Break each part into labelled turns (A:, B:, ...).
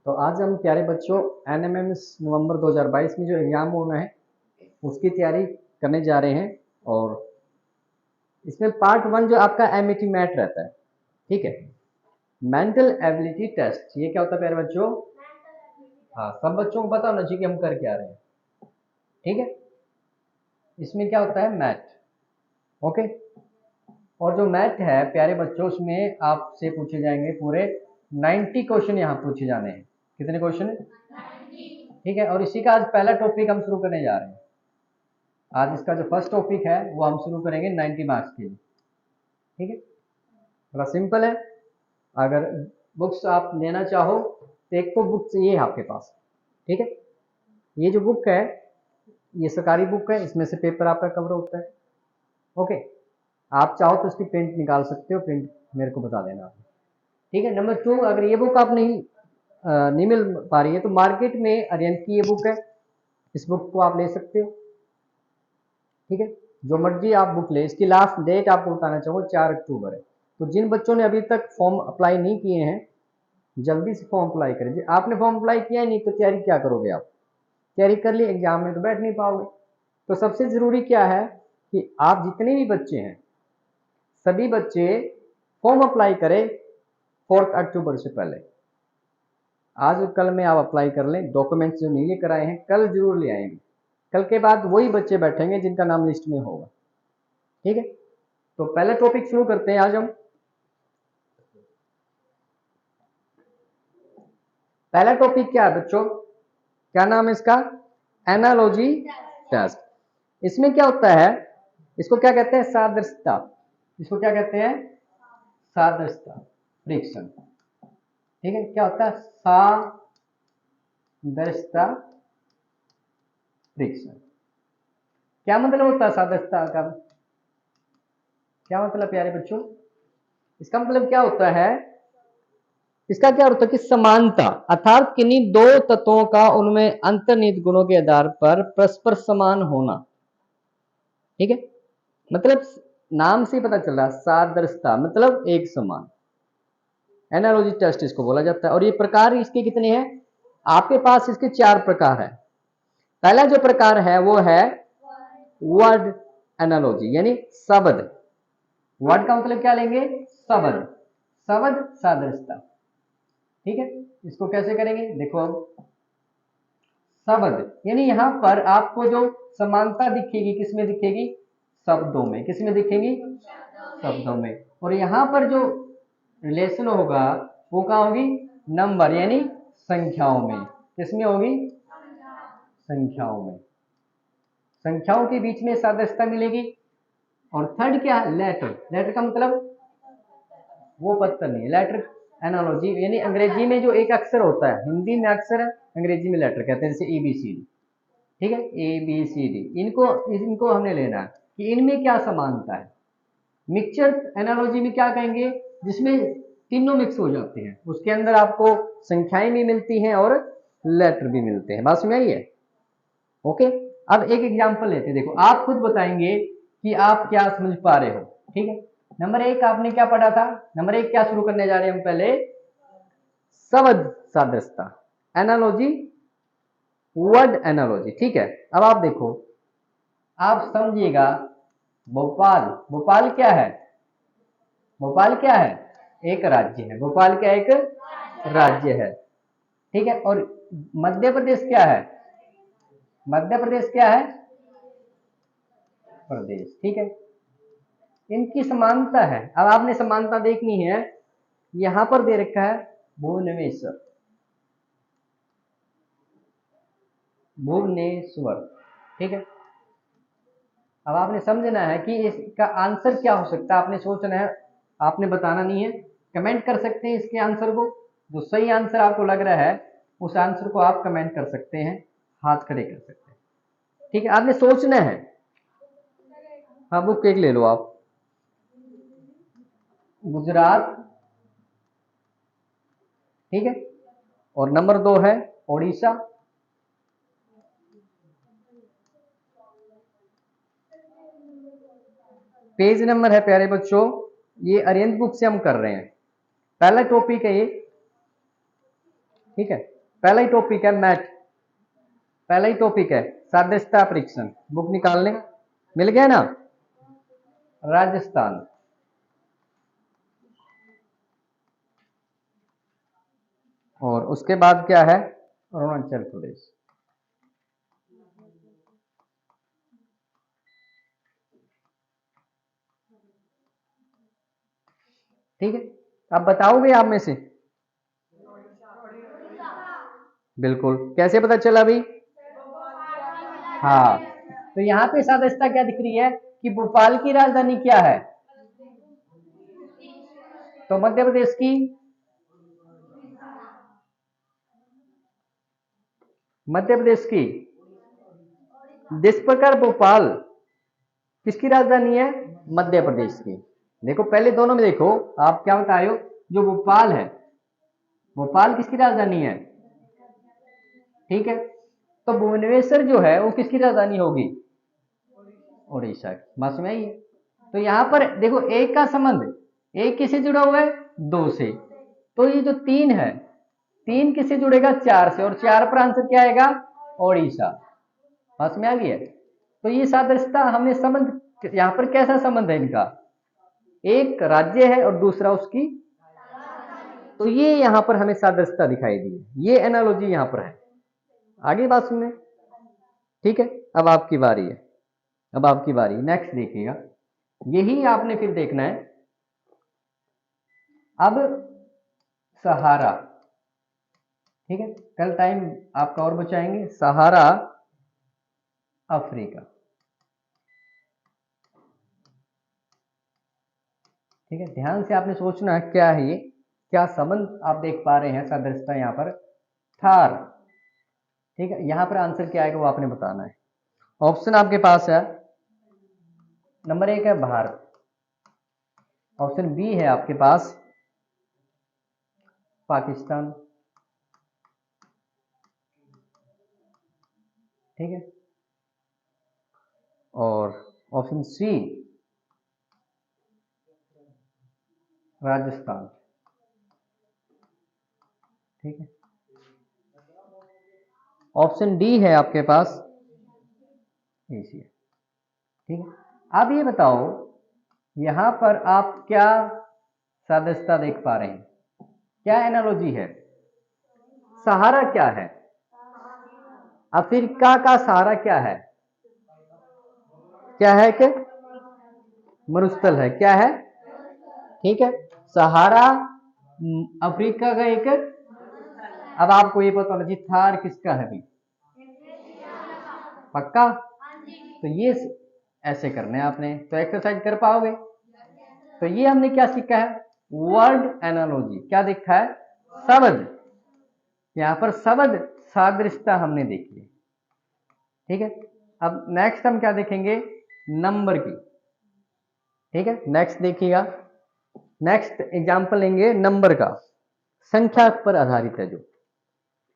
A: तो आज हम प्यारे बच्चों NMMS नवंबर 2022 में जो एग्ज़ाम होना है उसकी तैयारी करने जा रहे हैं। और इसमें पार्ट 1 जो आपका MET मैथ रहता है, ठीक है, मेंटल एबिलिटी टेस्ट। ये क्या होता है प्यारे बच्चों? हाँ, सब बच्चों को पता होना चाहिए कि हम कर क्या रहे हैं, ठीक है। इसमें क्या होता है? Math, okay. और जो मैथ है प्यारे बच्चों, उसमें आपसे पूछे जाएंगे पूरे 90 क्वेश्चन यहाँ पूछे जाने हैं। कितने क्वेश्चन? 90, ठीक है। और इसी का आज पहला टॉपिक हम शुरू करने जा रहे हैं। आज इसका जो फर्स्ट टॉपिक है वो हम शुरू करेंगे 90 मार्क्स के लिए, ठीक है। थोड़ा सिंपल है। अगर बुक्स आप लेना चाहो तो एक तो बुक चाहिए आपके पास, ठीक है। ये जो बुक है ये सरकारी बुक है, इसमें से पेपर आपका कवर होता है, ओके। आप चाहो तो इसकी प्रिंट निकाल सकते हो, प्रिंट मेरे को बता देना, ठीक है। नंबर 2, अगर ये बुक आप नहीं मिल पा रही है तो मार्केट में अरिहंत की ये बुक है, इस बुक को आप ले सकते हो, ठीक है। जो मर्जी आप बुक ले। इसकी लास्ट डेट आपको बताना चाहूँगा 4 अक्टूबर है। तो जिन बच्चों ने अभी तक फॉर्म अप्लाई नहीं किए हैं जल्दी से फॉर्म अप्लाई करें। जी, आपने फॉर्म अप्लाई किया है नहीं तो तैयारी क्या करोगे? आप तैयारी कर ली, एग्जाम में तो बैठ नहीं पाओगे। तो सबसे ज़रूरी क्या है कि आप जितने भी बच्चे हैं सभी बच्चे फॉर्म अप्लाई करें 4 अक्टूबर से पहले। आज और कल में आप अप्लाई कर लें। डॉक्यूमेंट्स जो नहीं लेकर आए हैं कल जरूर ले आएंगे। कल के बाद वही बच्चे बैठेंगे जिनका नाम लिस्ट में होगा, ठीक है। तो पहले टॉपिक शुरू करते हैं आज हम। पहला टॉपिक क्या है बच्चों? क्या नाम है इसका? Analogy test. इसमें क्या होता है? इसको क्या कहते हैं? सादृश्यता। इसको क्या कहते हैं? सादृश्यता परीक्षण, ठीक है। क्या होता है? सादृश्यता परीक्षण। क्या मतलब होता है सादृश्यता का? क्या मतलब प्यारे बच्चों? इसका मतलब क्या होता है? इसका क्या होता है कि समानता, अर्थात किन्हीं दो तत्वों का उनमें अंतर्निहित गुणों के आधार पर परस्पर समान होना, ठीक है। मतलब नाम से ही पता चल रहा है, सादृश्यता मतलब एक समान। एनालॉजी टेस्ट इसको बोला जाता है। और ये प्रकार इसके कितने हैं? आपके पास इसके 4 प्रकार है। पहला जो प्रकार है वो है वर्ड एनालॉजी, यानी शब्द। वर्ड का मतलब क्या लेंगे? शब्द। शब्द सादृश्यता, ठीक है। इसको कैसे करेंगे देखो। अब शब्द यानी यहां पर आपको जो समानता दिखेगी किसमें दिखेगी? शब्दों में। किसमें दिखेगी? शब्दों में। और यहां पर जो रिलेशन होगा वो क्या होगी? नंबर यानी संख्याओं में। किसमें होगी? संख्याओं में। संख्याओं के बीच में सादृश्यता मिलेगी। और थर्ड क्या है? लेटर। लेटर का मतलब वो पत्थर नहीं है। लेटर एनालॉजी यानी अंग्रेजी में जो एक अक्षर होता है, हिंदी में अक्षर है, अंग्रेजी में लेटर कहते हैं, जैसे ABCD, ठीक है। ABCD इनको हमने लेना है कि इनमें क्या समानता है। मिक्सचर एनालॉजी में क्या कहेंगे? जिसमें तीनों मिक्स हो जाते हैं, उसके अंदर आपको संख्याएं भी मिलती हैं और लेटर भी मिलते हैं। बात समझ आई है? ओके। अब एक एग्जांपल लेते हैं। देखो, आप खुद बताएंगे कि आप क्या समझ पा रहे हो, ठीक है। नंबर 1 आपने क्या पढ़ा था? नंबर 1 क्या शुरू करने जा रहे हैं हम? पहले शब्द सादृश्यता, एनालॉजी, वर्ड एनालॉजी, ठीक है। अब आप देखो, आप समझिएगा। भोपाल, भोपाल क्या है? भोपाल क्या है? एक राज्य है। भोपाल क्या एक राज्य है, ठीक है। और मध्य प्रदेश क्या है? मध्य प्रदेश क्या है? प्रदेश, ठीक है। इनकी समानता है। अब आपने समानता देखनी है। यहां पर दे रखा है भुवनेश्वर, भुवनेश्वर, ठीक है। अब आपने समझना है कि इसका आंसर क्या हो सकता है। आपने सोचना है, आपने बताना नहीं है। कमेंट कर सकते हैं इसके आंसर को। जो सही आंसर आपको लग रहा है उस आंसर को आप कमेंट कर सकते हैं, हाथ खड़े कर सकते हैं, ठीक है। आपने सोचना है। हाँ, बुक एक ले लो आप। गुजरात, ठीक है। और नंबर 2 है ओडिशा, पेज नंबर है प्यारे बच्चों, ये अरिहंत बुक से हम कर रहे हैं। पहला टॉपिक है ये, ठीक है। पहला ही टॉपिक है मैथ, पहला ही टॉपिक है सादृश्यता परीक्षण। बुक निकाल लें, मिल गया ना। राजस्थान, और उसके बाद क्या है, अरुणाचल प्रदेश। ठीक है, अब बताओगे आप में से? बिल्कुल, कैसे पता चला भाई? हाँ, तो यहाँ पे सादृश्यता क्या दिख रही है कि भोपाल की राजधानी क्या है, तो मध्य प्रदेश की, मध्य प्रदेश की। जिस प्रकार भोपाल किसकी राजधानी है, मध्य प्रदेश की। देखो पहले दोनों में देखो आप क्या बता रहे हो, जो भोपाल है, भोपाल किसकी राजधानी है, ठीक है। तो भुवनेश्वर जो है वो किसकी राजधानी होगी, उड़ीसा की। बात में आई है। तो यहां पर देखो एक का संबंध, एक किससे जुड़ा हुआ है, दो से। तो ये जो तीन है, तीन किससे जुड़ेगा, चार से, और चार पर आंसर क्या आएगा, ओडिशा। बात में आ गई है। तो ये सादृश्यता हमने संबंध, यहां पर कैसा संबंध है इनका, एक राज्य है और दूसरा उसकी, तो ये यहां पर हमें सादृश्यता दिखाई दी है, ये एनालॉजी यहां पर है। आगे बात सुनने, ठीक है। अब आपकी बारी है, अब आपकी बारी, नेक्स्ट देखिएगा, यही आपने फिर देखना है। अब सहारा, ठीक है, कल टाइम आपका और बचाएंगे। सहारा अफ्रीका, ठीक है। ध्यान से आपने सोचना है क्या है ये, क्या संबंध आप देख पा रहे हैं सादृश्यता यहाँ पर, थार, ठीक है। यहां पर आंसर क्या आएगा वो आपने बताना है। ऑप्शन आपके पास है, नंबर 1 है भारत, ऑप्शन बी है आपके पास पाकिस्तान, ठीक है, और ऑप्शन सी राजस्थान, ठीक है। ऑप्शन डी है आपके पास एशिया, ठीक है। अब ये बताओ यहां पर आप क्या सादृश्यता देख पा रहे हैं, क्या एनालॉजी है, सहारा क्या है, अफ्रीका का सहारा क्या है, क्या है कि मरुस्थल है, क्या है, ठीक है। सहारा अफ्रीका का एक, अब आपको ये पता होना चाहिए थार किसका है भी, पक्का। तो ये ऐसे करने हैं आपने, तो एक्सरसाइज कर पाओगे। तो ये हमने क्या सीखा है, वर्ड एनालॉजी, क्या देखा है, शब्द, यहां पर शब्द सादृश्यता हमने देखी, ठीक है। अब नेक्स्ट हम क्या देखेंगे, नंबर की, ठीक है। नेक्स्ट देखिएगा, नेक्स्ट एग्जांपल लेंगे नंबर का, संख्या पर आधारित है जो,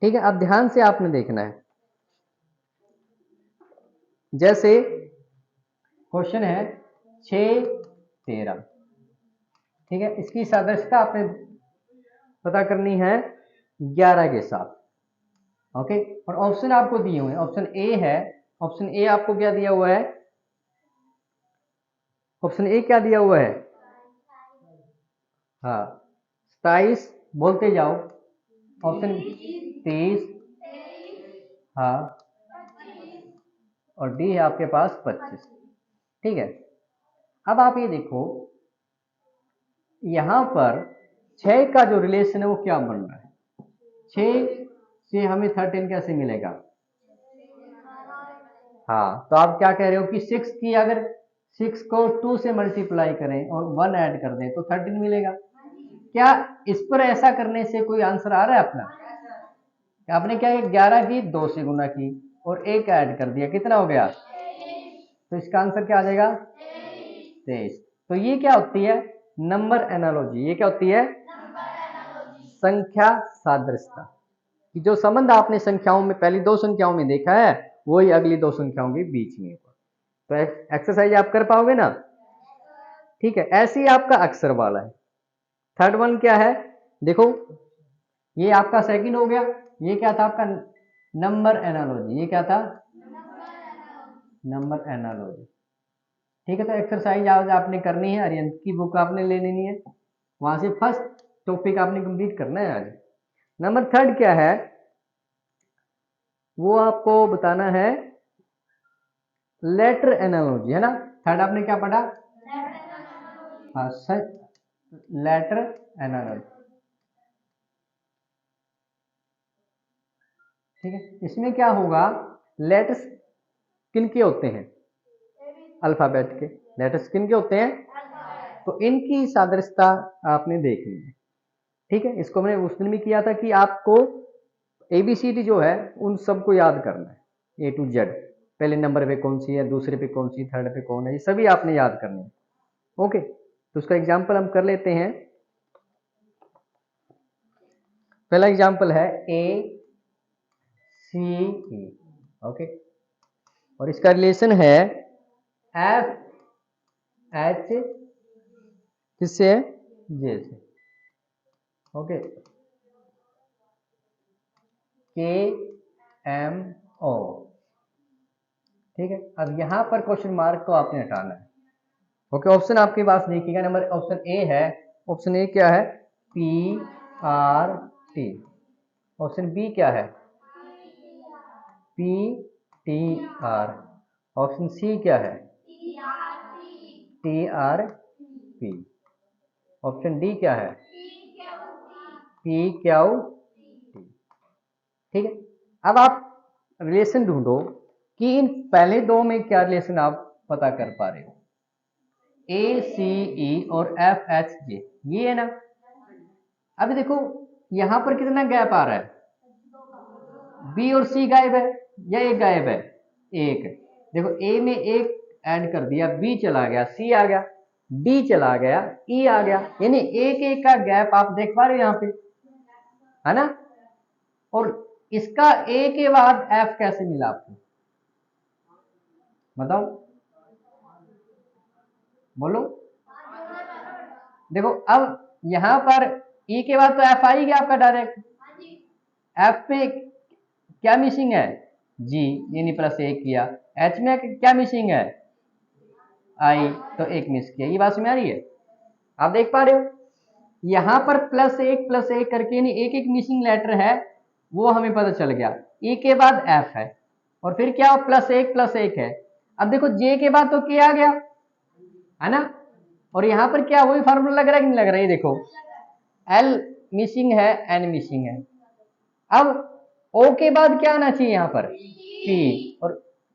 A: ठीक है। अब ध्यान से आपने देखना है, जैसे क्वेश्चन है 6 13, ठीक है। इसकी सादृश्यता आपने पता करनी है 11 के साथ, ओके। और ऑप्शन आपको दिए हुए हैं, ऑप्शन ए है, ऑप्शन ए आपको क्या दिया हुआ है, ऑप्शन ए क्या दिया हुआ है, हाँ 27, बोलते जाओ, ऑप्शन 23, हाँ, और डी है आपके पास 25, ठीक है। अब आप ये देखो यहां पर 6 का जो रिलेशन है वो क्या बन रहा है, 6 से हमें 13 कैसे मिलेगा, हाँ। तो आप क्या कह रहे हो कि 6 की अगर 6 को 2 से मल्टीप्लाई करें और 1 ऐड कर दें तो 13 मिलेगा। क्या इस पर ऐसा करने से कोई आंसर आ रहा है अपना, आपने क्या किया, 11 की 2 से गुना की और 1 ऐड कर दिया, कितना हो गया, तो इसका आंसर क्या आ जाएगा, 23। तो ये क्या होती है, नंबर एनालॉजी, ये क्या होती है, संख्या सादृश्यता, कि जो संबंध आपने संख्याओं में पहली दो संख्याओं में देखा है वही अगली दो संख्याओं के बीच में होगा। तो एक्सरसाइज आप कर पाओगे ना, ठीक है। ऐसे ही आपका अक्षर वाला है, थर्ड वन क्या है, देखो ये आपका सेकंड हो गया, ये क्या था आपका नंबर एनालॉजी, ये क्या था नंबर एनालॉजी। ठीक है, तो एक्सरसाइज आज आपने करनी है, अरियंत की बुक आपने ले लेनी है, वहां से फर्स्ट टॉपिक आपने कंप्लीट करना है आज। नंबर थर्ड क्या है वो आपको बताना है, लेटर एनालॉजी, है ना। थर्ड आपने क्या पढ़ा, हाँ सर, लेटर एनालॉजी। ठीक है, इसमें क्या होगा, लेटर्स किन के होते हैं, अल्फाबेट के लेटर्स किन के होते हैं, तो इनकी सादृश्यता आपने देखनी है। ठीक है, इसको मैंने उस दिन भी किया था कि आपको एबीसीडी जो है उन सबको याद करना है, ए टू जेड, पहले नंबर पे कौन सी है, दूसरे पे कौन सी, थर्ड पे कौन है, ये सभी आपने याद करने हैं। ओके, तो उसका एग्जाम्पल हम कर लेते हैं। पहला एग्जाम्पल है ए सी ई, ओके, और इसका रिलेशन है एफ एच किससे है, जे से, ओके, के एम ओ। ठीक है, अब यहां पर क्वेश्चन मार्क को आपने हटाना है। ओके, ऑप्शन आपके पास देखिएगा, नंबर ऑप्शन ए है, ऑप्शन ए क्या है, P R T. Option B क्या है, P T R. Option C क्या है, T R P. Option D क्या है, पी क्यू टी। ठीक है, अब आप रिलेशन ढूंढो कि इन पहले दो में क्या रिलेशन आप पता कर पा रहे हो, ए सी ई और एफ एच जे, ये है ना। अभी देखो यहां पर कितना गैप आ रहा है, बी और सी गायब है या एक गायब है, एक। देखो ए में एक ऐड कर दिया, बी चला गया, सी आ गया, डी चला गया, ई आ गया, यानी एक एक का गैप आप देख पा रहे हो यहां पे, है ना। और इसका ए के बाद एफ कैसे मिला आपको, बताओ, बोलो। देखो अब यहां पर ई के बाद तो एफ आ ही गया आपका डायरेक्ट, एफ पे क्या मिसिंग है, जी, यानी प्लस एक किया, एच में क्या मिसिंग है, आई, तो एक मिस किया, ये बात समझ आ रही है, आप देख पा रहे हो यहां पर प्लस एक करके यानी एक एक मिसिंग लेटर है, वो हमें पता चल गया। ई के बाद एफ है और फिर क्या प्लस एक है। अब देखो जे के बाद तो के आ गया, है ना, और यहां पर क्या वही फार्मूला लग रहा है कि नहीं लग रहा है, ये देखो एल मिसिंग है, एन मिसिंग है। अब ओ के बाद क्या आना चाहिए यहां पर, पी, और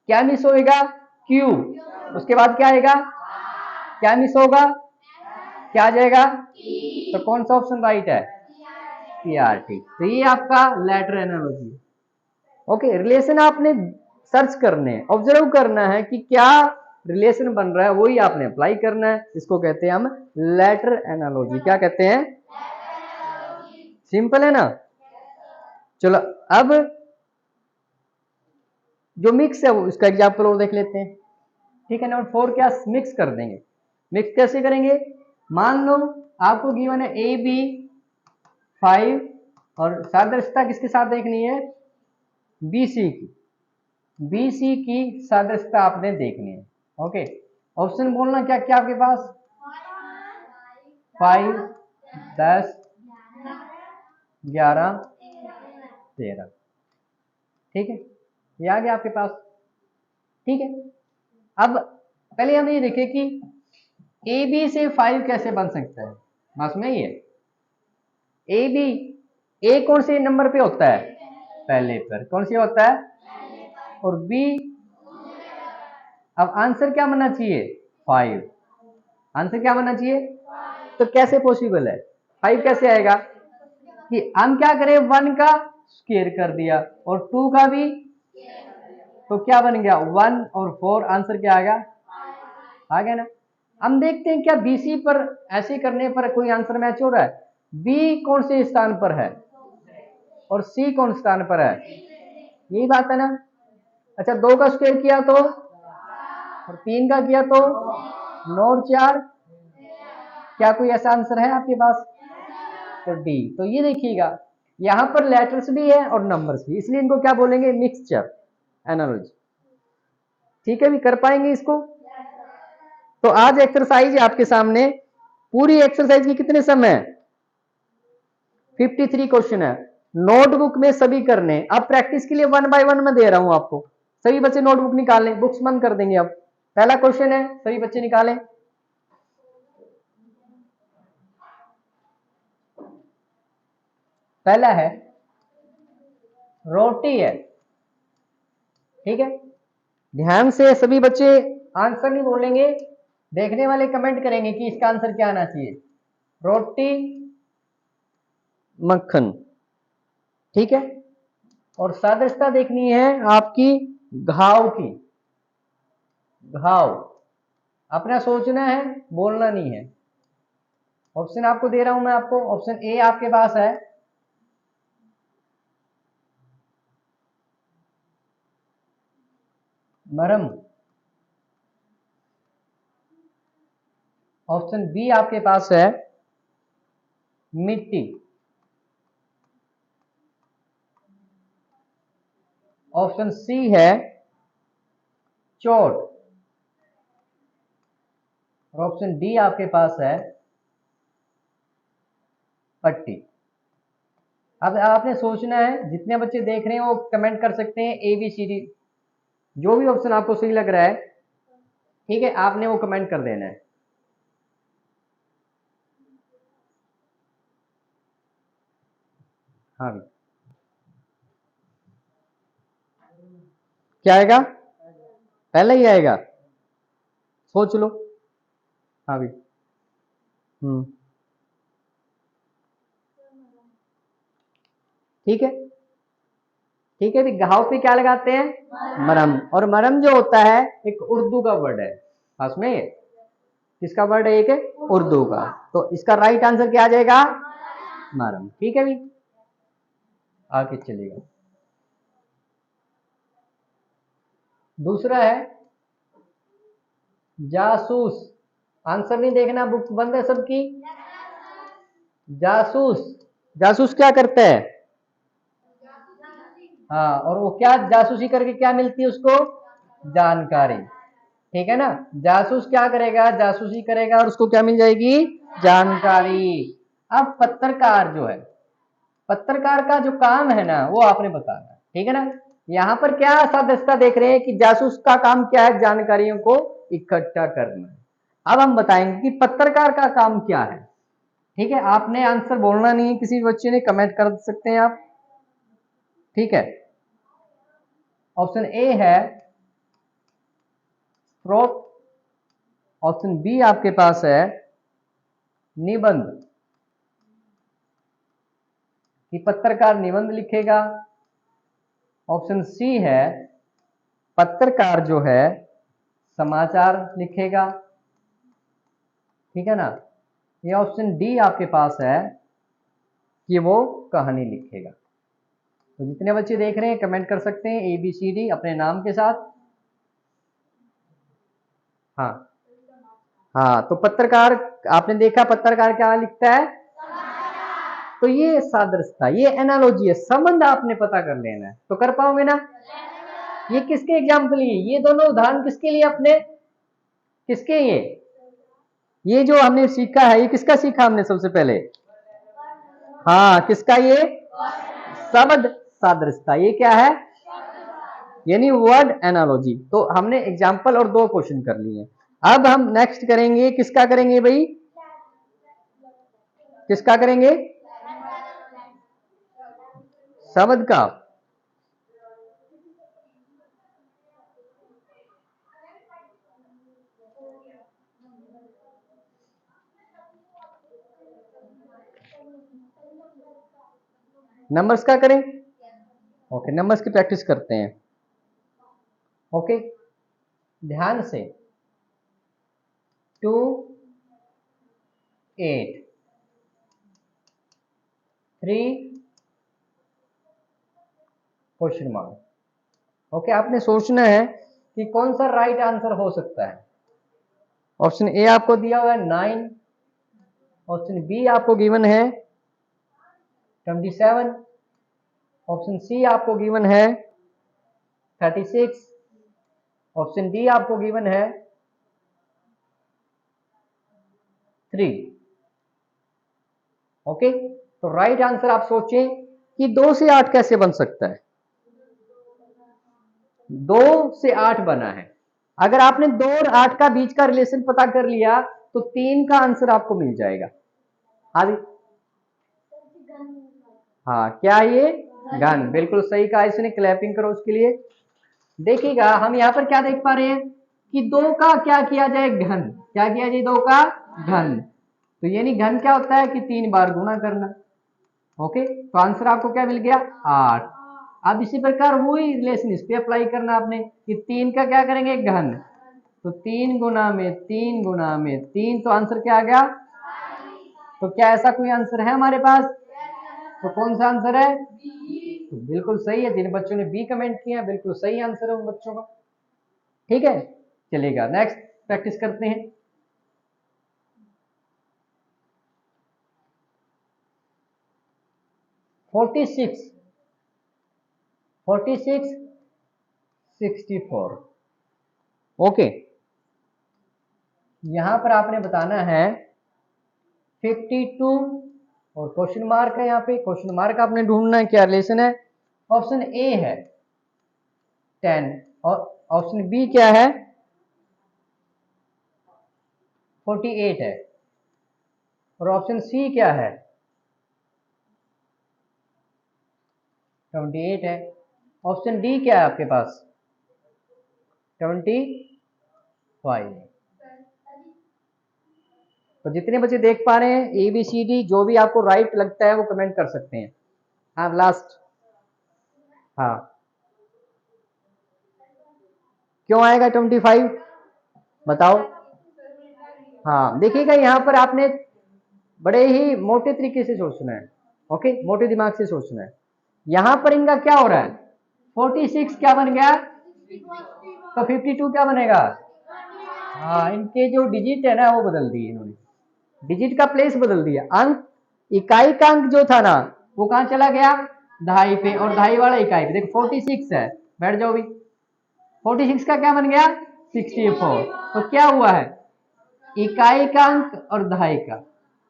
A: क्या मिस होएगा, क्यू, उसके बाद क्या आएगा, क्या मिस होगा, क्या आ जाएगा, तो कौन सा ऑप्शन राइट है, पीआरटी। तो ये आपका लेटर एनालॉजी है। ओके, रिलेशन आपने सर्च करने हैं, ऑब्जर्व करना है कि क्या रिलेशन बन रहा है, वही आपने अप्लाई करना है, इसको कहते हैं हम लेटर एनालॉजी। क्या कहते हैं, सिंपल है ना। चलो अब जो मिक्स है वो इसका एग्जाम्पल और देख लेते हैं। ठीक है, नंबर 4 क्या, मिक्स कर देंगे। मिक्स कैसे करेंगे, मान लो आपको गिवन है ए बी 5 और सादृश्यता किसके साथ देखनी है, बीसी की, बीसी की सादृश्यता आपने देखनी है। ओके, ऑप्शन बोलना क्या क्या आपके पास, 5 10 11 13। ठीक है, ये आ गया आपके पास। ठीक है, अब पहले हम ये देखें कि ए बी से 5 कैसे बन सकता है, बस में ही है। ए बी, ए कौन से नंबर पे होता है, पहले पर, कौन सी होता है, और बी, अब आंसर क्या बनना चाहिए, 5, आंसर क्या बनना चाहिए, तो कैसे पॉसिबल है, 5 कैसे आएगा, कि हम क्या करें 1 का स्क्वायर कर दिया और 2 का भी, तो क्या बन गया 1 और 4, आंसर क्या आ गया ना। हम देखते हैं क्या बीसी पर ऐसे करने पर कोई आंसर मैच हो रहा है, बी कौन से स्थान पर है और सी कौन से स्थान पर है, यही बात है ना। अच्छा, 2 का स्क्वायर किया तो, और 3 का किया तो 9 और 4, क्या कोई ऐसा आंसर है आपके पास, तो डी। तो ये देखिएगा यहां पर लेटर्स भी है और नंबर्स भी, इसलिए इनको क्या बोलेंगे, मिक्सचर एनालॉजी। ठीक है भी, कर पाएंगे इसको। तो आज एक्सरसाइज है आपके सामने, पूरी एक्सरसाइज की कितने समय है, 53 क्वेश्चन है, नोटबुक में सभी करने। अब प्रैक्टिस के लिए 1 बाय 1 में दे रहा हूं आपको, सभी बच्चे नोटबुक निकालें, बुक्स बंद कर देंगे। अब पहला क्वेश्चन है, सभी बच्चे निकालें। पहला है रोटी है, ठीक है, ध्यान से सभी बच्चे आंसर नहीं बोलेंगे, देखने वाले कमेंट करेंगे कि इसका आंसर क्या आना चाहिए। रोटी मक्खन, ठीक है। और सादृश्यता देखनी है आपकी घाव की, घाव अपना सोचना है, बोलना नहीं है। ऑप्शन आपको दे रहा हूं मैं, आपको ऑप्शन ए आपके पास है, मरम। ऑप्शन बी आपके पास है मिट्टी। ऑप्शन सी है चोट। और ऑप्शन डी आपके पास है पट्टी। अब आपने सोचना है, जितने बच्चे देख रहे हैं वो कमेंट कर सकते हैं ए बी सी डी, जो भी ऑप्शन आपको सही लग रहा है, ठीक है, आपने वो कमेंट कर देना है। हाँ भी, क्या आएगा, पहले ही आएगा, सोच लो। हाँ भी, ठीक है, ठीक है भी, घाव पे क्या लगाते हैं, मरहम। और मरहम जो होता है एक उर्दू का वर्ड है, पास में किसका वर्ड है, एक उर्दू का। तो इसका राइट आंसर क्या आ जाएगा, मरहम। ठीक है भी, आगे चलेगा। दूसरा है जासूस। आंसर नहीं देखना, बुक्स बंद है सबकी। जासूस, जासूस क्या करता है, हाँ, और वो क्या जासूसी करके क्या मिलती है उसको, जानकारी। ठीक है ना, जासूस क्या करेगा, जासूसी करेगा और उसको क्या मिल जाएगी, जानकारी। अब पत्रकार जो है, पत्रकार का जो काम है ना वो आपने बताना, ठीक है ना। यहां पर क्या सादस्यता देख रहे हैं कि जासूस का काम क्या है, जानकारियों को इकट्ठा करना। अब हम बताएंगे कि पत्रकार का काम क्या है। ठीक है, आपने आंसर बोलना नहीं है, किसी बच्चे ने कमेंट कर सकते हैं आप, ठीक है। ऑप्शन ए है स्रोत। ऑप्शन बी आपके पास है निबंध, कि पत्रकार निबंध लिखेगा। ऑप्शन सी है पत्रकार जो है समाचार लिखेगा, ठीक है ना। ये ऑप्शन डी आपके पास है कि वो कहानी लिखेगा। तो जितने बच्चे देख रहे हैं कमेंट कर सकते हैं ए बी सी डी अपने नाम के साथ। हाँ, हाँ, तो पत्रकार, आपने देखा पत्रकार क्या लिखता है, तो ये सादृश्यता, ये एनालॉजी है, संबंध आपने पता कर लेना है, तो कर पाओगे ना। ये किसके एग्जाम्पल लिए, ये दोनों उदाहरण किसके लिए, अपने किसके, ये जो हमने सीखा है, ये किसका सीखा हमने सबसे पहले, हाँ, किसका, ये शब्द सादृश्यता, ये क्या है, यानी वर्ड एनालॉजी। तो हमने एग्जाम्पल और 2 क्वेश्चन कर लिए। अब हम नेक्स्ट करेंगे, किसका करेंगे भाई, किसका करेंगे, शब्द का। नंबर्स का करें, ओके, नंबर्स की प्रैक्टिस करते हैं। ओके, ध्यान से 2 8 3 क्वेश्चन मार्क। ओके, आपने सोचना है कि कौन सा राइट आंसर हो सकता है। ऑप्शन ए आपको दिया हुआ है 9, ऑप्शन बी आपको गिवन है 27, ऑप्शन सी आपको गिवन है 36, ऑप्शन डी आपको गिवन है 3। ओके, तो राइट आंसर आप सोचें कि 2 से 8 कैसे बन सकता है। 2 से 8 बना है। अगर आपने 2 और 8 का बीच का रिलेशन पता कर लिया तो 3 का आंसर आपको मिल जाएगा। आदि हाँ, क्या ये घन, बिल्कुल सही कहा इसने, क्लैपिंग करो उसके लिए। देखिएगा हम यहाँ पर क्या देख पा रहे हैं कि 2 का क्या किया जाए घन, क्या किया जाए 2 का घन, तो यानी घन क्या होता है कि 3 बार गुणा करना। ओके, तो आंसर आपको क्या मिल गया 8। अब इसी प्रकार वही रिलेशन इस पे अप्लाई करना आपने कि 3 का क्या करेंगे घन, तो 3 गुना में 3 गुना में 3, तो आंसर क्या आ गया। तो क्या ऐसा कोई आंसर है हमारे पास, तो कौन सा आंसर है, तो बिल्कुल सही है। जिन बच्चों ने बी कमेंट किया बिल्कुल सही आंसर है उन बच्चों का। ठीक है, चलेगा, नेक्स्ट प्रैक्टिस करते हैं। Forty six 64। ओके, यहां पर आपने बताना है 52 और क्वेश्चन मार्क है, यहाँ पे क्वेश्चन मार्क आपने ढूंढना है, क्या रिलेशन है। ऑप्शन ए है 10 और ऑप्शन बी क्या है 48 है, और ऑप्शन सी क्या है 28 है, ऑप्शन डी क्या है आपके पास 25। तो जितने बच्चे देख पा रहे हैं ए बी सी डी जो भी आपको राइट लगता है वो कमेंट कर सकते हैं। हाँ लास्ट, हाँ क्यों आएगा 25 बताओ। हाँ देखिएगा यहाँ पर आपने बड़े ही मोटे तरीके से सोचना है। ओके, मोटे दिमाग से सोचना है। यहां पर इनका क्या हो रहा है 46 क्या बन गया, तो 52 क्या बनेगा। हाँ, इनके जो डिजिट है ना वो बदल दिए इन्होंने, डिजिट का प्लेस बदल दिया। अंक, इकाई का अंक जो था ना वो कहां चला गया दहाई पे, और दहाई वाला इकाई पे। देखो 46 है, बैठ जाओ भी, 46 का क्या बन गया 64। तो क्या हुआ है इकाई का अंक और दहाई का,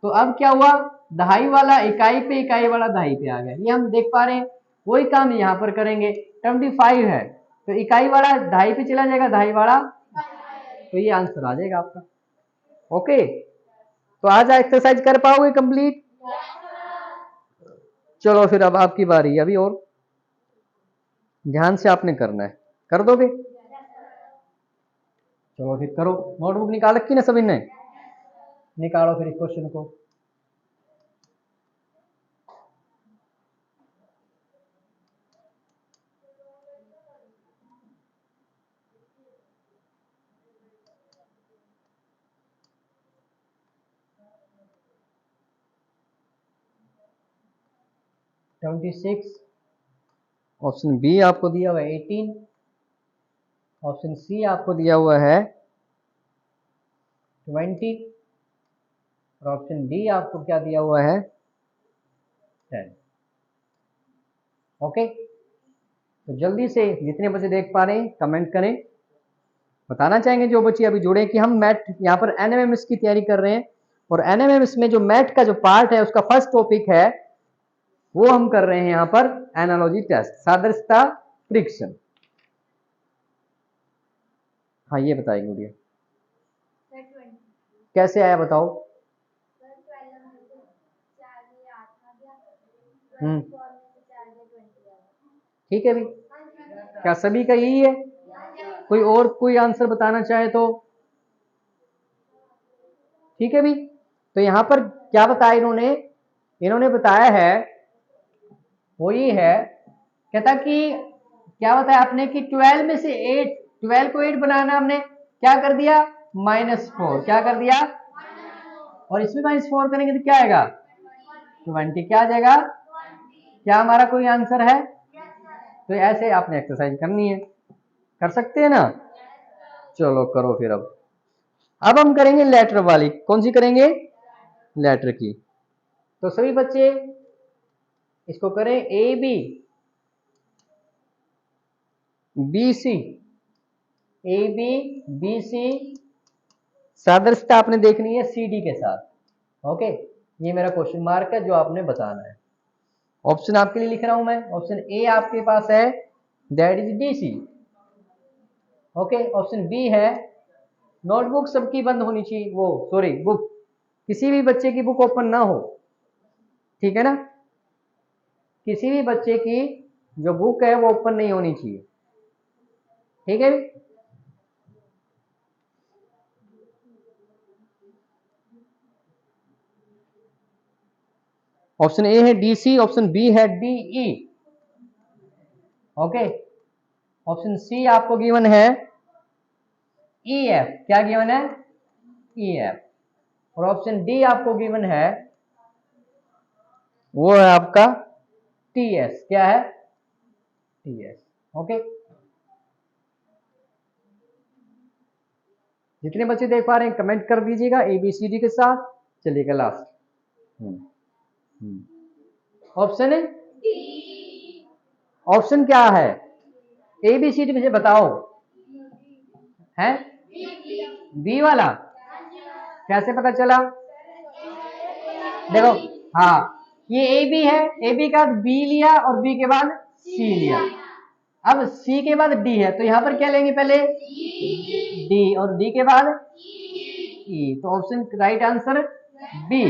A: तो अब क्या हुआ दहाई वाला इकाई पे, इकाई वाला दहाई पे आ गया। ये हम देख पा रहे हैं, वही काम यहाँ पर करेंगे। 25 है तो इकाई वाला दहाई पे चला जाएगा, दहाई वाला, तो ये आंसर आ जाएगा आपका। ओके, तो आज एक्सरसाइज कर पाओगे कंप्लीट। चलो फिर अब आपकी बारी, अभी और ध्यान से आपने करना है, कर दोगे। चलो फिर करो, नोटबुक निकाल रखी ना सभी ने, निकालो फिर इस क्वेश्चन को। ट्वेंटी सिक्स, ऑप्शन बी आपको दिया हुआ है 18, ऑप्शन सी आपको दिया हुआ है 20, और ऑप्शन डी आपको क्या दिया हुआ है 10। ओके, तो जल्दी से जितने बच्चे देख पा रहे हैं कमेंट करें, बताना चाहेंगे जो बच्चे अभी जुड़े कि हम मैथ यहाँ पर एनएमएमएस की तैयारी कर रहे हैं, और एनएमएमएस में जो मैथ का जो पार्ट है उसका फर्स्ट टॉपिक है वो हम कर रहे हैं यहाँ पर एनालॉजी टेस्ट, सादृश्यता परीक्षण। हाँ ये बताएंगे मुझे कैसे आया बताओ। ठीक है भी, क्या सभी का यही है, कोई और कोई आंसर बताना चाहे तो ठीक है भी। तो यहां पर क्या बताया इन्होंने, इन्होंने बताया है वो ये है, कहता कि क्या बताया आपने कि 12 में से 8, 12 को 8 बनाना, हमने क्या कर दिया -4, क्या कर दिया, और इसमें -4 करेंगे तो क्या आएगा 20, क्या आ जाएगा, क्या हमारा कोई आंसर है। तो ऐसे आपने एक्सरसाइज करनी है, कर सकते हैं ना। चलो करो फिर। अब हम करेंगे लेटर वाली, कौन सी करेंगे लेटर की। तो सभी बच्चे इसको करें, A B B C, A B B C, सादृश्यता आपने देखनी है सी डी के साथ। ओके, ये मेरा क्वेश्चन मार्क है जो आपने बताना है। ऑप्शन आपके लिए लिख रहा हूं मैं। ऑप्शन ए आपके पास है, that is D C. Okay, option B है, नोटबुक सबकी बंद होनी चाहिए, वो सॉरी बुक, किसी भी बच्चे की बुक ओपन ना हो, ठीक है ना, किसी भी बच्चे की जो बुक है वो ओपन नहीं होनी चाहिए, ठीक है। ऑप्शन ए है डी सी, ऑप्शन बी है D E. Okay, option C आपको गिवन है ई एफ। क्या गिवन है? E F. और ऑप्शन डी आपको गिवन है, वो है आपका टी एस। क्या है? T S. ओके, जितने बच्चे देख पा रहे हैं कमेंट कर दीजिएगा ए बी सी डी के साथ। चलिएगा लास्ट। ऑप्शन है, ऑप्शन क्या है? ए बी सी डी में से बताओ। है बी वाला? कैसे पता चला? देखो, हाँ, ये ए बी है, ए बी के बाद बी लिया और बी के बाद सी लिया। अब सी के बाद डी है तो यहां पर क्या लेंगे? पहले डी, और डी के बाद ई। तो option right answer B.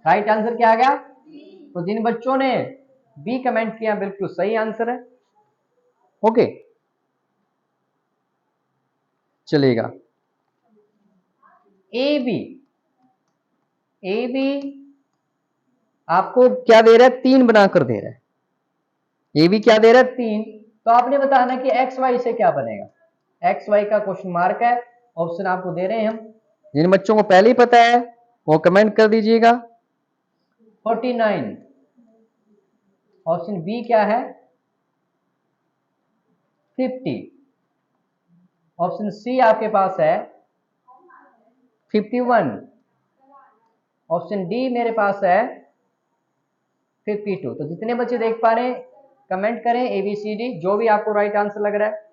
A: Right answer क्या आ गया? तो जिन बच्चों ने बी कमेंट किया बिल्कुल सही आंसर है। ओके, चलेगा। ए बी, ए बी आपको क्या दे रहा है? 3 बनाकर दे रहा है। ए बी क्या दे रहा है? 3। तो आपने बताना कि एक्स वाई से क्या बनेगा। एक्स वाई का क्वेश्चन मार्क है। ऑप्शन आपको दे रहे हैं हम। जिन बच्चों को पहले ही पता है वो कमेंट कर दीजिएगा। 49। ऑप्शन बी क्या है? 50। ऑप्शन सी आपके पास है 51। ऑप्शन डी मेरे पास है 52। तो जितने बच्चे देख पा रहे हैं कमेंट करें ए बी सी डी, जो भी आपको राइट आंसर लग रहा है।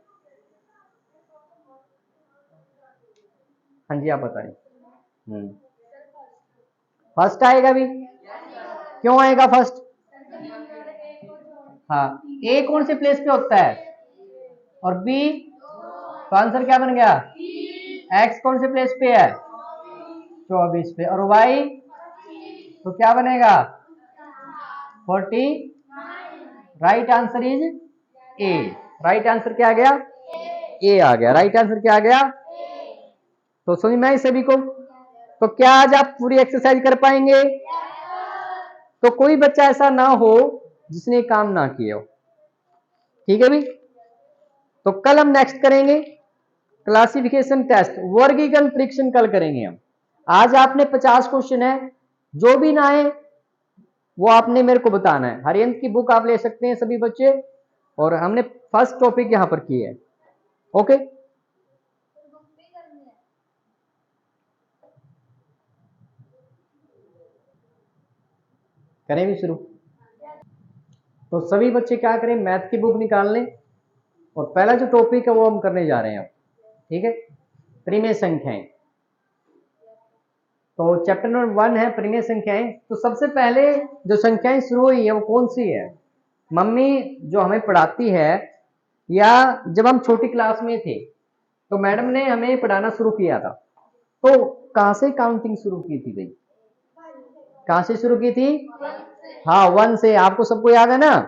A: हाँ जी, आप बताइए। फर्स्ट आएगा भी? क्यों आएगा फर्स्ट? हाँ, ए कौन से प्लेस पे होता है और बी? तो आंसर क्या बन गया? एक्स कौन से प्लेस पे है? 24 पे। और वाई तो क्या बनेगा? 40। Right answer is a. Right answer क्या आ गया? ए आ गया। राइट आंसर क्या आ गया? तो समझ में आई सभी को? तो क्या आज आप पूरी एक्सरसाइज कर पाएंगे? तो कोई बच्चा ऐसा ना हो जिसने काम ना किया हो, ठीक है भी। तो कल हम नेक्स्ट करेंगे क्लासिफिकेशन टेस्ट, वर्गीकरण परीक्षण कल करेंगे हम। आज आपने 50 क्वेश्चन है, जो भी ना आए वो आपने मेरे को बताना है। हरियंत की बुक आप ले सकते हैं सभी बच्चे, और हमने फर्स्ट टॉपिक यहां पर किया है। ओके, करें भी शुरू। तो सभी बच्चे क्या करें, मैथ की बुक निकाल लें, और पहला जो टॉपिक है वो हम करने जा रहे हैं अब, ठीक है, परिमेय संख्याएं। तो चैप्टर नंबर 1 है परिमेय संख्याएं। तो सबसे पहले जो संख्याएं शुरू हुई है वो कौन सी है? मम्मी जो हमें पढ़ाती है, या जब हम छोटी क्लास में थे तो मैडम ने हमें पढ़ाना शुरू किया था, तो कहां से काउंटिंग शुरू की थी भाई? कहां से शुरू की थी? हाँ, 1 से। आपको सबको याद है ना?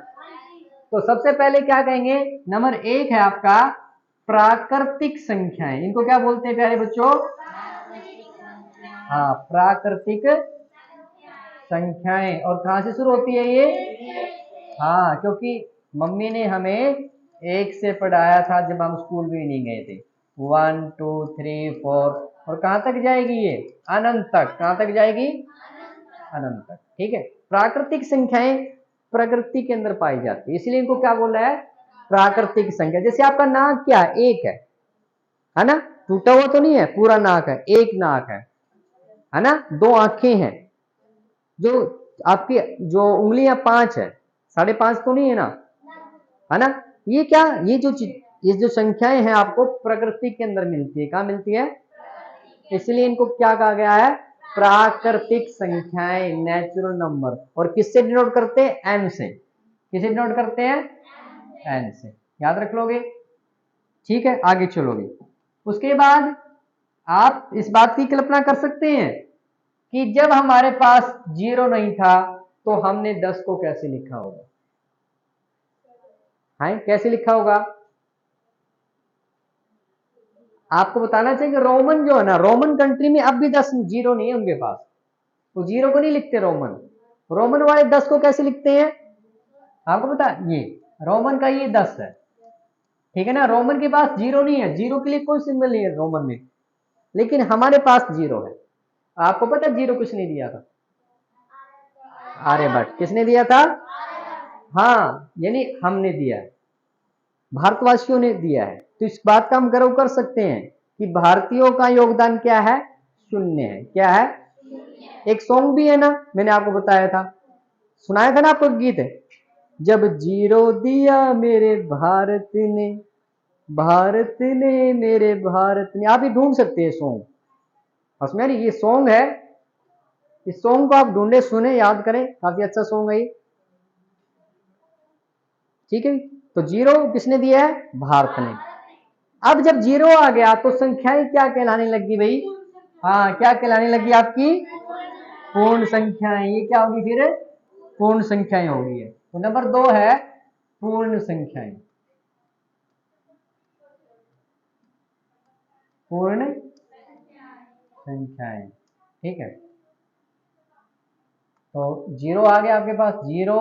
A: तो सबसे पहले क्या कहेंगे? नंबर 1 है आपका प्राकृतिक संख्याएं। इनको क्या बोलते हैं प्यारे बच्चों? हाँ, प्राकृतिक संख्याएं। और कहां से शुरू होती है ये? हाँ, क्योंकि मम्मी ने हमें 1 से पढ़ाया था जब हम स्कूल भी नहीं गए थे। 1 2 3 4, और कहां तक जाएगी ये? अनंत तक। कहां तक जाएगी? अनंत तक, ठीक है। प्राकृतिक संख्याएं प्रकृति के अंदर पाई जाती है, इसलिए इनको क्या बोला है? प्राकृतिक संख्या। जैसे आपका नाक क्या है? 1 है ना? टूटा हुआ तो नहीं है, पूरा नाक है, 1 नाक है ना? 2 आंखें हैं, जो आपकी जो उंगलियां 5 है, 5.5 तो नहीं है ना, है ना? ये क्या, ये जो ये जो संख्याएं हैं आपको प्रकृति के अंदर मिलती है। कहाँ मिलती है? इसलिए इनको क्या कहा गया है? प्राकृतिक संख्याएं, नेचुरल नंबर। और किससे डिनोट करते हैं? एन से। किसे डिनोट करते हैं? एन से। याद रख लोगे? ठीक है, आगे चलोगे। उसके बाद आप इस बात की कल्पना कर सकते हैं कि जब हमारे पास 0 नहीं था तो हमने 10 को कैसे लिखा होगा? हाँ, कैसे लिखा होगा? आपको बताना चाहिए कि रोमन जो है ना, रोमन कंट्री में अब भी 10 0 नहीं है उनके पास, तो 0 को नहीं लिखते रोमन। रोमन वाले 10 को कैसे लिखते हैं? आपको पता? ये रोमन का ये 10 है, ठीक है ना। रोमन के पास 0 नहीं है, 0 के लिए कोई सिंबल नहीं है रोमन में, लेकिन हमारे पास 0 है। आपको पता 0 किसने दिया था? आर्यभट्ट। किसने दिया था? हाँ, यानी हमने दिया है, भारतवासियों ने दिया है। तो इस बात का हम गर्व कर सकते हैं कि भारतीयों का योगदान क्या है? 0 है। क्या है? एक सॉन्ग भी है ना, मैंने आपको बताया था, सुनाया था ना आपको गीत है, जब 0 दिया मेरे भारत ने, भारत ने मेरे भारत ने। आप ही ढूंढ सकते हैं सॉन्ग, उसमें ये सॉन्ग है। इस सॉन्ग को आप ढूंढे, सुने, याद करें, काफी अच्छा सॉन्ग है ये। ठीक है, तो 0 किसने दिया है? भारत ने। अब जब 0 आ गया तो संख्याएं क्या कहलाने लगी भाई? हाँ, क्या कहलाने लगी आपकी? पूर्ण संख्याएं। ये क्या होगी फिर? पूर्ण संख्याएं होगी। है तो नंबर 2 है पूर्ण संख्याएं। पूर्ण संख्याएं, ठीक है। तो 0 आ गया आपके पास, 0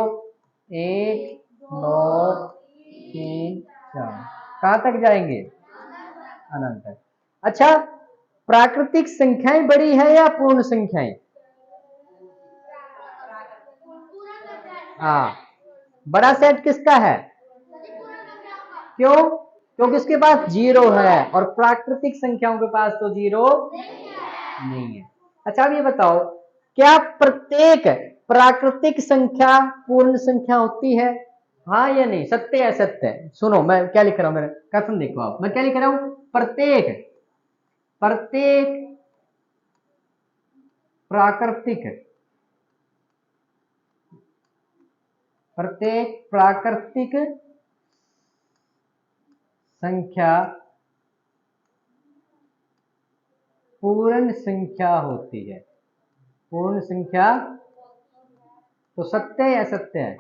A: 1 2 3 4, कहां तक जाएंगे? अनंत तक। अच्छा, प्राकृतिक संख्याएं बड़ी है या पूर्ण संख्याएं? हाँ, बड़ा सेट किसका है? क्यों? क्योंकि उसके पास 0 है, और प्राकृतिक संख्याओं के पास तो 0 नहीं है। अच्छा, अब ये बताओ, क्या प्रत्येक प्राकृतिक संख्या पूर्ण संख्या होती है? हाँ या नहीं? सत्य है? सत्य है। सुनो, मैं क्या लिख रहा हूं, मेरा कथन देखो आप, मैं क्या लिख रहा हूं? प्रत्येक प्रत्येक प्राकृतिक प्रत्येक प्राकृतिक संख्या पूर्ण संख्या होती है। पूर्ण संख्या तो सत्य है या असत्य है?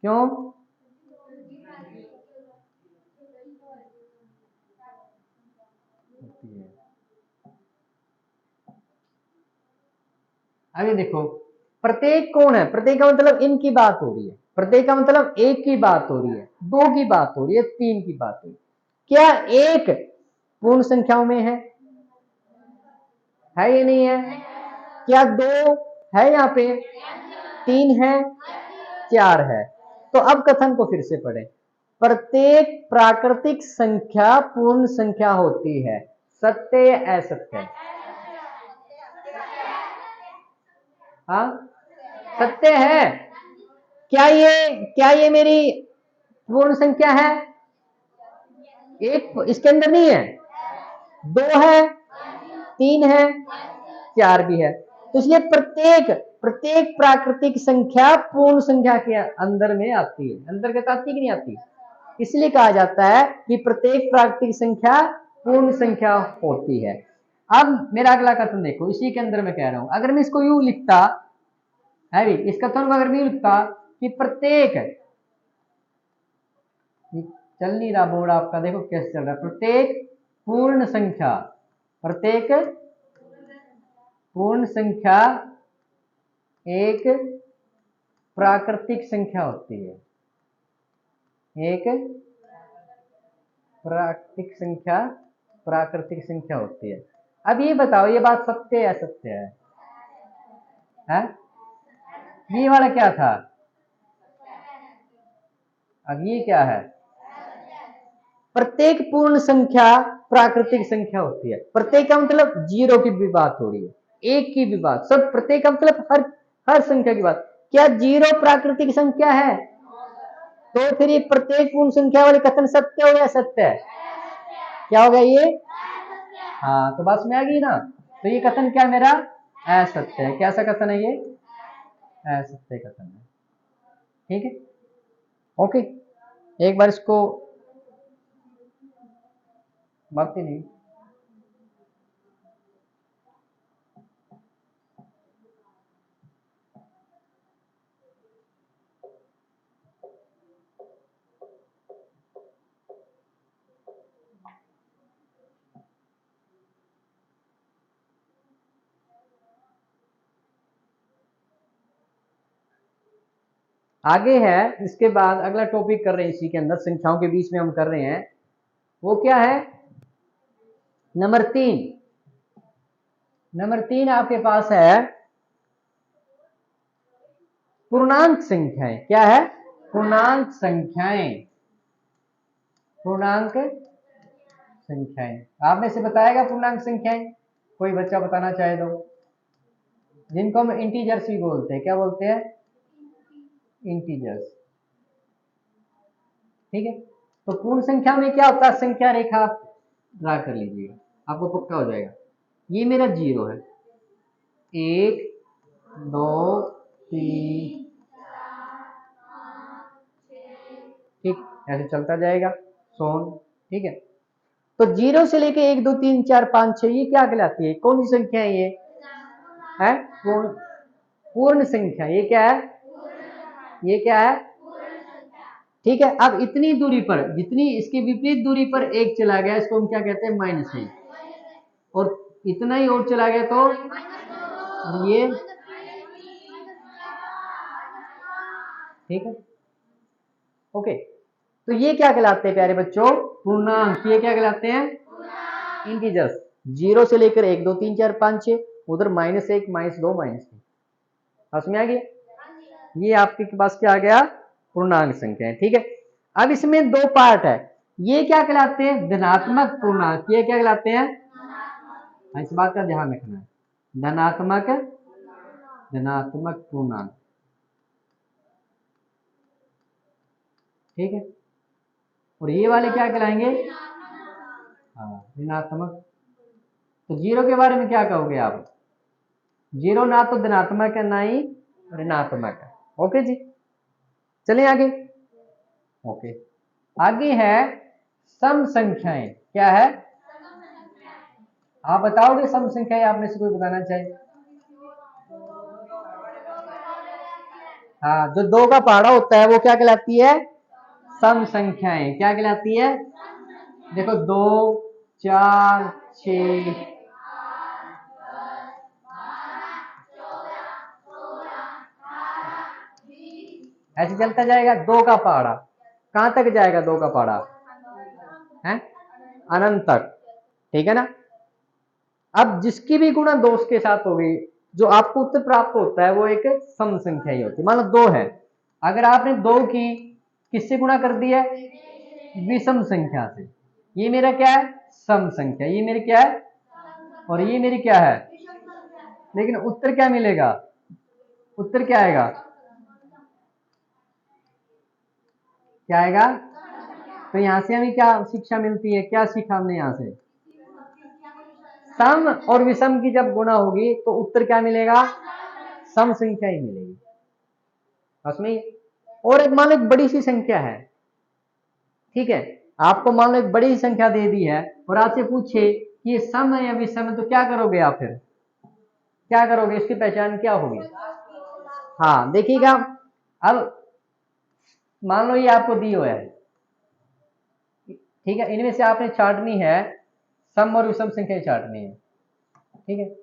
A: क्यों? आगे देखो, प्रत्येक कौन है? प्रत्येक का मतलब इनकी बात हो रही है, प्रत्येक का मतलब एक की बात हो रही है, 2 की बात हो रही है, 3 की बात हो रही है। क्या एक पूर्ण संख्याओं में है या नहीं है? क्या 2 है यहाँ पे? 3 है? 4 है? तो अब कथन को फिर से पढ़ें। प्रत्येक प्राकृतिक संख्या पूर्ण संख्या होती है। सत्य या असत्य? हाँ, सत्य है। क्या ये मेरी पूर्ण संख्या है? एक इसके अंदर नहीं है, 2 है, 3 है, 4 भी है। तो इसलिए प्रत्येक प्रत्येक प्राकृतिक संख्या पूर्ण संख्या के अंदर में आती है। अंतर्गत आती है कि नहीं आती? इसलिए कहा जाता है कि प्रत्येक प्राकृतिक संख्या पूर्ण संख्या होती है। अब मेरा अगला कथन देखो, इसी के अंदर मैं कह रहा हूं, अगर मैं इसको यूं लिखता है भी, इस कथन को अगर मैं लिखता कि प्रत्येक, चल नहीं रहा बोर्ड आपका, देखो कैसे चल रहा है, प्रत्येक पूर्ण संख्या, प्रत्येक पूर्ण संख्या एक प्राकृतिक संख्या होती है। एक प्राकृतिक संख्या होती है। अब ये बताओ, ये बात सत्य है या असत्य है? ये वाला क्या था? अब ये क्या है? प्रत्येक पूर्ण संख्या प्राकृतिक संख्या होती है। प्रत्येक का मतलब 0 की भी बात हो रही है, 1 की भी बात, सब प्रत्येक का मतलब हर संख्या की बात। क्या 0 प्राकृतिक संख्या है? तो फिर ये प्रत्येक पूर्ण संख्या वाले कथन सत्य हो या असत्य है? क्या हो गया ये? हाँ, तो बात में आ गई ना। तो ये कथन क्या मेरा असत्य है। कैसा कथन है ये? असत्य कथन है। ठीक है, ओके। एक बार इसको बात ही नहीं। आगे है, इसके बाद अगला टॉपिक कर रहे हैं इसी के अंदर, संख्याओं के बीच में हम कर रहे हैं। वो क्या है? नंबर 3। नंबर 3 आपके पास है पूर्णांक संख्याएं। क्या है? पूर्णांक संख्याएं। पूर्णांक संख्याएं। आप में से बताएगा पूर्णांक संख्याएं? कोई बच्चा बताना चाहे तो। जिनको हम इंटीजर्स भी बोलते हैं। क्या बोलते हैं? इंटीजर्स। ठीक है, तो पूर्ण संख्या में क्या होता है? संख्या रेखा आप ड्रा कर लीजिएगा, आपको पक्का हो जाएगा। ये मेरा 0 है, 1 2 3, ठीक, ऐसे चलता जाएगा सोन। ठीक है, तो 0 से लेके 1 2 3 4 5 6, ये क्या कहलाती है? कौन सी संख्या है ये? है पूर्ण। पूर्ण संख्या। ये क्या है? ये क्या है? ठीक है, अब इतनी दूरी पर, जितनी इसके विपरीत दूरी पर एक चला गया, इसको हम क्या कहते हैं? -1। और इतना ही और चला गया तो ये, ठीक है, ओके। तो ये क्या कहलाते हैं प्यारे बच्चों? पूर्णांक। ये क्या कहलाते हैं? इंटीजर्स। 0 से लेकर 1 2 3 4 5 6, उधर -1 -2 -3। समझ में आ गया? ये आपके पास क्या आ गया? पूर्णांक संख्या है। ठीक है, अब इसमें दो पार्ट है। ये क्या कहलाते हैं? धनात्मक पूर्णांक। ये क्या कहलाते हैं? इस बात का ध्यान रखना है। धनात्मक, धनात्मक पूर्णांक। ठीक है, और ये वाले क्या कहलाएंगे? हाँ, ऋणात्मक। तो 0 के बारे में क्या कहोगे आप? 0 ना तो धनात्मक है, ना ही ऋणात्मक है। ओके जी, चलिए आगे। ओके, आगे है सम संख्याएं। क्या है? आप बताओगे सम संख्याएं? आप में से कोई बताना चाहिए? हाँ, जो 2 का पहाड़ा होता है वो क्या कहलाती है? सम संख्याएं। क्या कहलाती है? देखो, 2 4 6, ऐसे चलता जाएगा। 2 का पहाड़ा कहां तक जाएगा? 2 का पहाड़ा है अनंत तक। ठीक है ना। अब जिसकी भी गुणा 2 के साथ होगी, जो आपको उत्तर प्राप्त होता है वो एक सम संख्या ही होती है। मान लो 2 है, अगर आपने 2 की किससे गुणा कर दिया? विषम संख्या से। ये मेरा क्या है? सम संख्या। ये मेरी क्या है? और ये मेरी क्या है? लेकिन उत्तर क्या मिलेगा? उत्तर क्या आएगा? क्या आएगा? तो यहां से हमें क्या शिक्षा मिलती है? क्या सीखा हमने यहां से? सम और विषम की जब गुणा होगी तो उत्तर क्या मिलेगा? सम संख्या ही मिलेगी। उसमें और एक मान लो एक बड़ी सी संख्या है। ठीक है, आपको मान लो एक बड़ी संख्या दे दी है और आपसे पूछे कि ये सम है या विषम है, तो क्या करोगे आप? फिर क्या करोगे? इसकी पहचान क्या होगी? हाँ, देखिएगा। अब मान लो ये आपको दी हुआ है। ठीक है, इनमें से आपने छांटनी है, सम और विषम संख्या छांटनी है। ठीक है,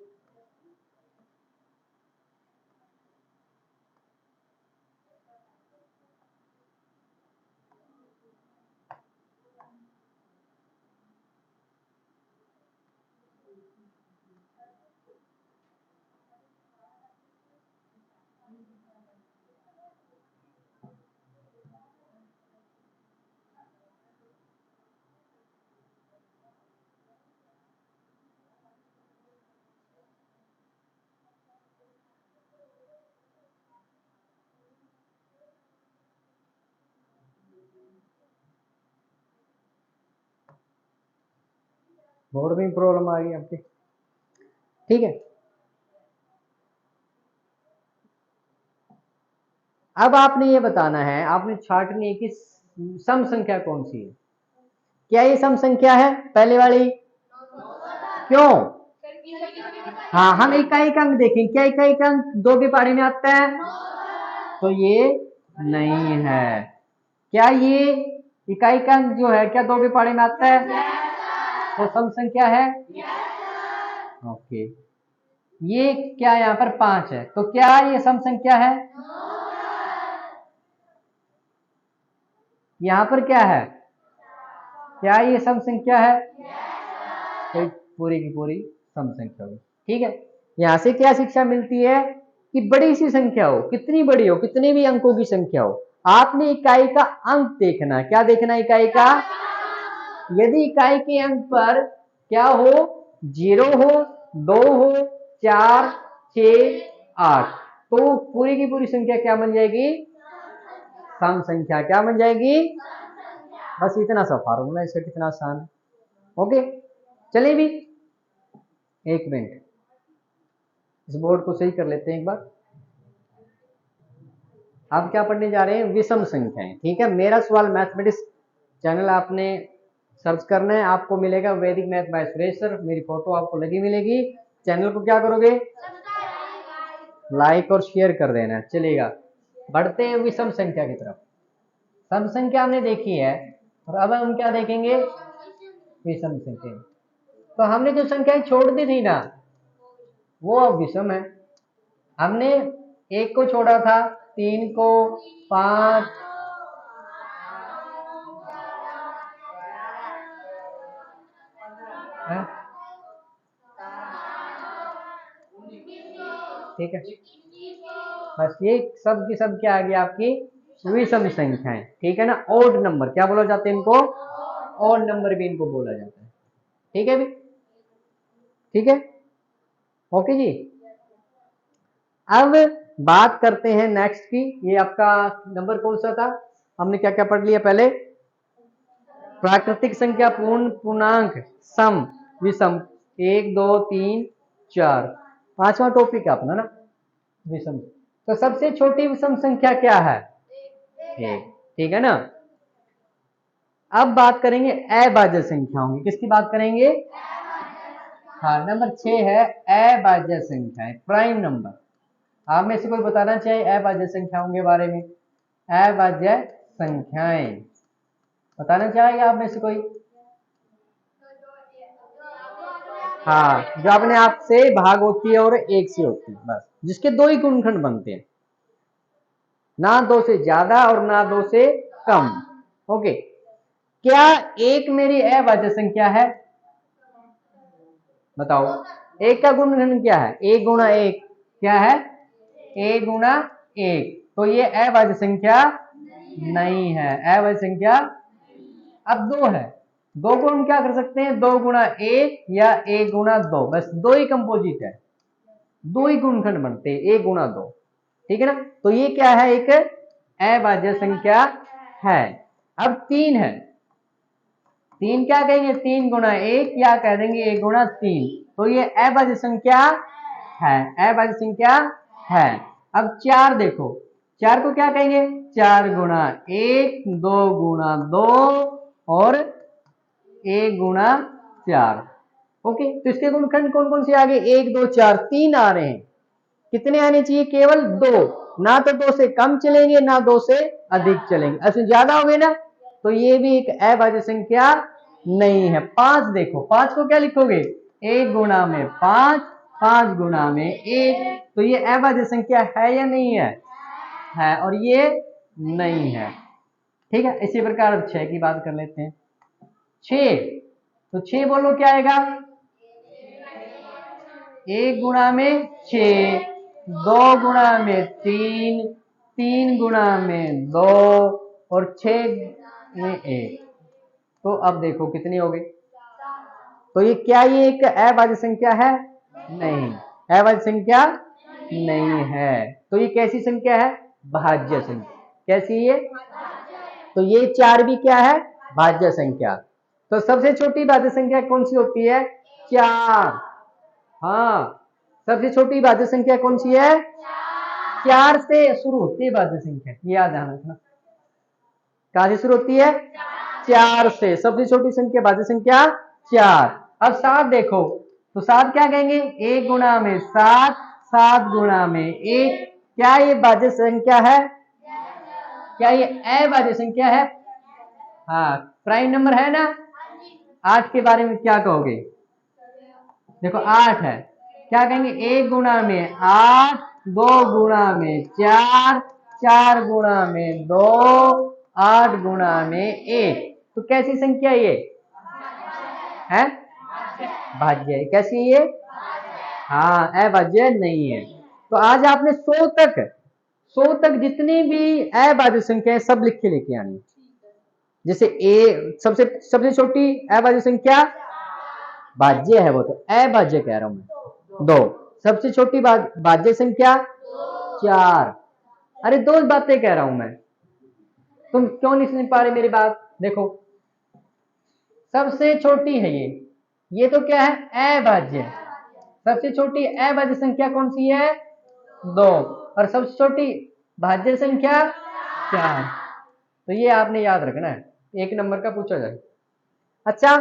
A: बोर्ड में प्रॉब्लम आ गई आपके, ठीक है। अब आपने ये बताना है, आपने छांटनी है कि सम संख्या कौन सी है। क्या ये सम संख्या है पहले वाली? क्यों? हाँ, हम इकाई का अंक देखें, क्या इकाई का अंक 2 की पारी में आता है? तो ये नहीं है। क्या ये इकाई का अंक जो है क्या 2 की पारी में आता है? तो सम संख्या है। ओके, ये क्या यहाँ पर 5 है, तो क्या ये सम संख्या है? यहाँ पर क्या है? क्या ये सम संख्या है? तो पूरी की पूरी सम संख्या होगी, ठीक है। यहां से क्या शिक्षा मिलती है कि बड़ी सी संख्या हो, कितनी बड़ी हो, कितने भी अंकों की संख्या हो, आपने इकाई का अंक देखना। क्या देखना? इकाई का। यदि इकाई के अंक पर क्या हो, 0 हो, 2 हो, 4, 6, 8, तो पूरी की पूरी संख्या क्या बन जाएगी? सम संख्या। क्या बन जाएगी? बस इतना सा फार्मूला, इसका कितना आसान है। ओके, चलिए भी एक मिनट इस बोर्ड को सही कर लेते हैं एक बार। आप क्या पढ़ने जा रहे हैं? विषम संख्याएं, ठीक है। मेरा सवाल मैथमेटिक्स चैनल आपने सर्च करना है, आपको मिलेगा वैदिक मैथ बाय सुरेश सर, मेरी फोटो आपको लगी मिलेगी। चैनल को क्या करोगे? लाइक और शेयर कर देना। चलेगा, बढ़ते हैं विषम संख्या की तरफ। सम संख्या हमने देखी है और अब हम क्या देखेंगे? विषम संख्या। तो हमने जो संख्याएं छोड़ दी थी ना, वो अब विषम है। हमने 1 को छोड़ा था, 3 को, 5, ठीक है। बस ये सब की सब क्या आ गई आपकी? विषम संख्याएं, ठीक है ना। ओड नंबर क्या बोला जाता है इनको? ओड नंबर भी इनको बोला जाता है, ठीक है भी, ठीक है। ओके जी, अब बात करते हैं नेक्स्ट की। ये आपका नंबर कौन सा था? हमने क्या क्या पढ़ लिया पहले? प्राकृतिक संख्या, पूर्ण, पूर्णांक, सम, विषम, 1, 2, 3, 4। 5वां टॉपिक है अपना ना, विषम। तो सबसे छोटी विषम संख्या क्या है? 1, ठीक है ना। अब बात करेंगे अभाज्य संख्याओं की। किसकी बात करेंगे? हाँ, नंबर 6 है अभाज्य संख्याएं, प्राइम नंबर। आप में से कोई बताना चाहिए अभाज्य संख्याओं के बारे में? अभाज्य संख्याएं बताना चाहिए आप में से कोई? हाँ, जो अपने आप से भाग होती है और 1 से होती है, बस, जिसके 2 ही गुणनखंड बनते हैं, ना 2 से ज्यादा और ना 2 से कम। ओके, क्या 1 मेरी अभाज्य संख्या है? बताओ, 1 का गुणनखंड क्या है? 1 गुणा 1 क्या है? 1 गुणा 1, तो ये अभाज्य संख्या नहीं है। अभाज्य संख्या अब 2 है, 2 को हम क्या कर सकते हैं? 2 गुणा 1 या 1 गुणा 2, बस 2 ही कंपोजिट है, 2 ही गुणनखंड बनते हैं, 1 गुणा 2, ठीक है ना। तो ये क्या है? एक अभाज्य संख्या है। अब 3 है, 3 क्या कहेंगे? 3 गुणा 1 या कह देंगे 1 गुणा 3, तो ये अभाज्य संख्या है, अभाज्य संख्या है। अब 4 देखो, 4 को क्या कहेंगे? 4 गुणा 1, 2 गुणा 2 और 1 गुणा 4। ओके, तो इसके गुणनखंड कौन कौन से आ गए? 1, 2, 4, 3 आ रहे हैं। कितने आने चाहिए? केवल 2, ना तो 2 से कम चलेंगे ना 2 से अधिक चलेंगे। ऐसे ज्यादा हो गए ना, तो ये भी एक अभाज्य संख्या नहीं है। 5 देखो, 5 को क्या लिखोगे? 1 गुणा में 5, 5 गुणा में 1, तो ये अभाज्य संख्या है या नहीं है? है, और ये नहीं है, ठीक है। इसी प्रकार अब 6 की बात कर लेते हैं। 6, तो 6 बोलो क्या आएगा? 1 गुणा में 6, 2 गुणा में 3, 3 गुणा में 2 और 6 में 1, तो अब देखो कितनी हो गई? तो ये क्या, ये एक अभाज्य संख्या है? नहीं, अभाज्य संख्या नहीं है। तो ये कैसी संख्या है? भाज्य संख्या। कैसी है? तो ये 4 भी क्या है? भाज्य संख्या। तो सबसे छोटी भाज्य संख्या कौन सी होती है? 4। हाँ, सबसे छोटी भाज्य संख्या कौन सी है? 4 से शुरू होती है भाज्य संख्या, ये याद रखना। कहां से शुरू होती है? 4 से। सबसे छोटी संख्या भाज्य संख्या 4। अब 7 देखो, तो 7 क्या कहेंगे? 1 गुणा में 7, 7 गुणा में 1। क्या ये भाज्य संख्या है? क्या ये अभाज्य संख्या है? हाँ, प्राइम नंबर है ना। 8 के बारे में क्या कहोगे? देखो 8 है, क्या कहेंगे? 1 गुणा में 8, 2 गुणा में 4, 4 गुणा में 2, 8 गुणा में 1। तो कैसी संख्या ये है? भाज्य है। कैसी है ये? हाँ, अभाज्य नहीं है। तो आज आपने 100 तक जितनी भी अभाज्य संख्या है सब लिख के लेके आनी। जैसे सबसे छोटी अभाज्य संख्या भाज्य है, वो तो अभाज्य कह रहा हूं मैं, 2। सबसे छोटी भाज्य संख्या 4। अरे 2 बातें कह रहा हूं मैं, तुम क्यों नहीं सुन पा रहे मेरी बात? देखो, सबसे छोटी है ये तो क्या है? अभाज्य। सबसे छोटी अभाज्य संख्या कौन सी है? 2। और सबसे छोटी भाज्य संख्या 4। तो ये आपने याद रखना है, 1 नंबर का पूछा जाए। अच्छा,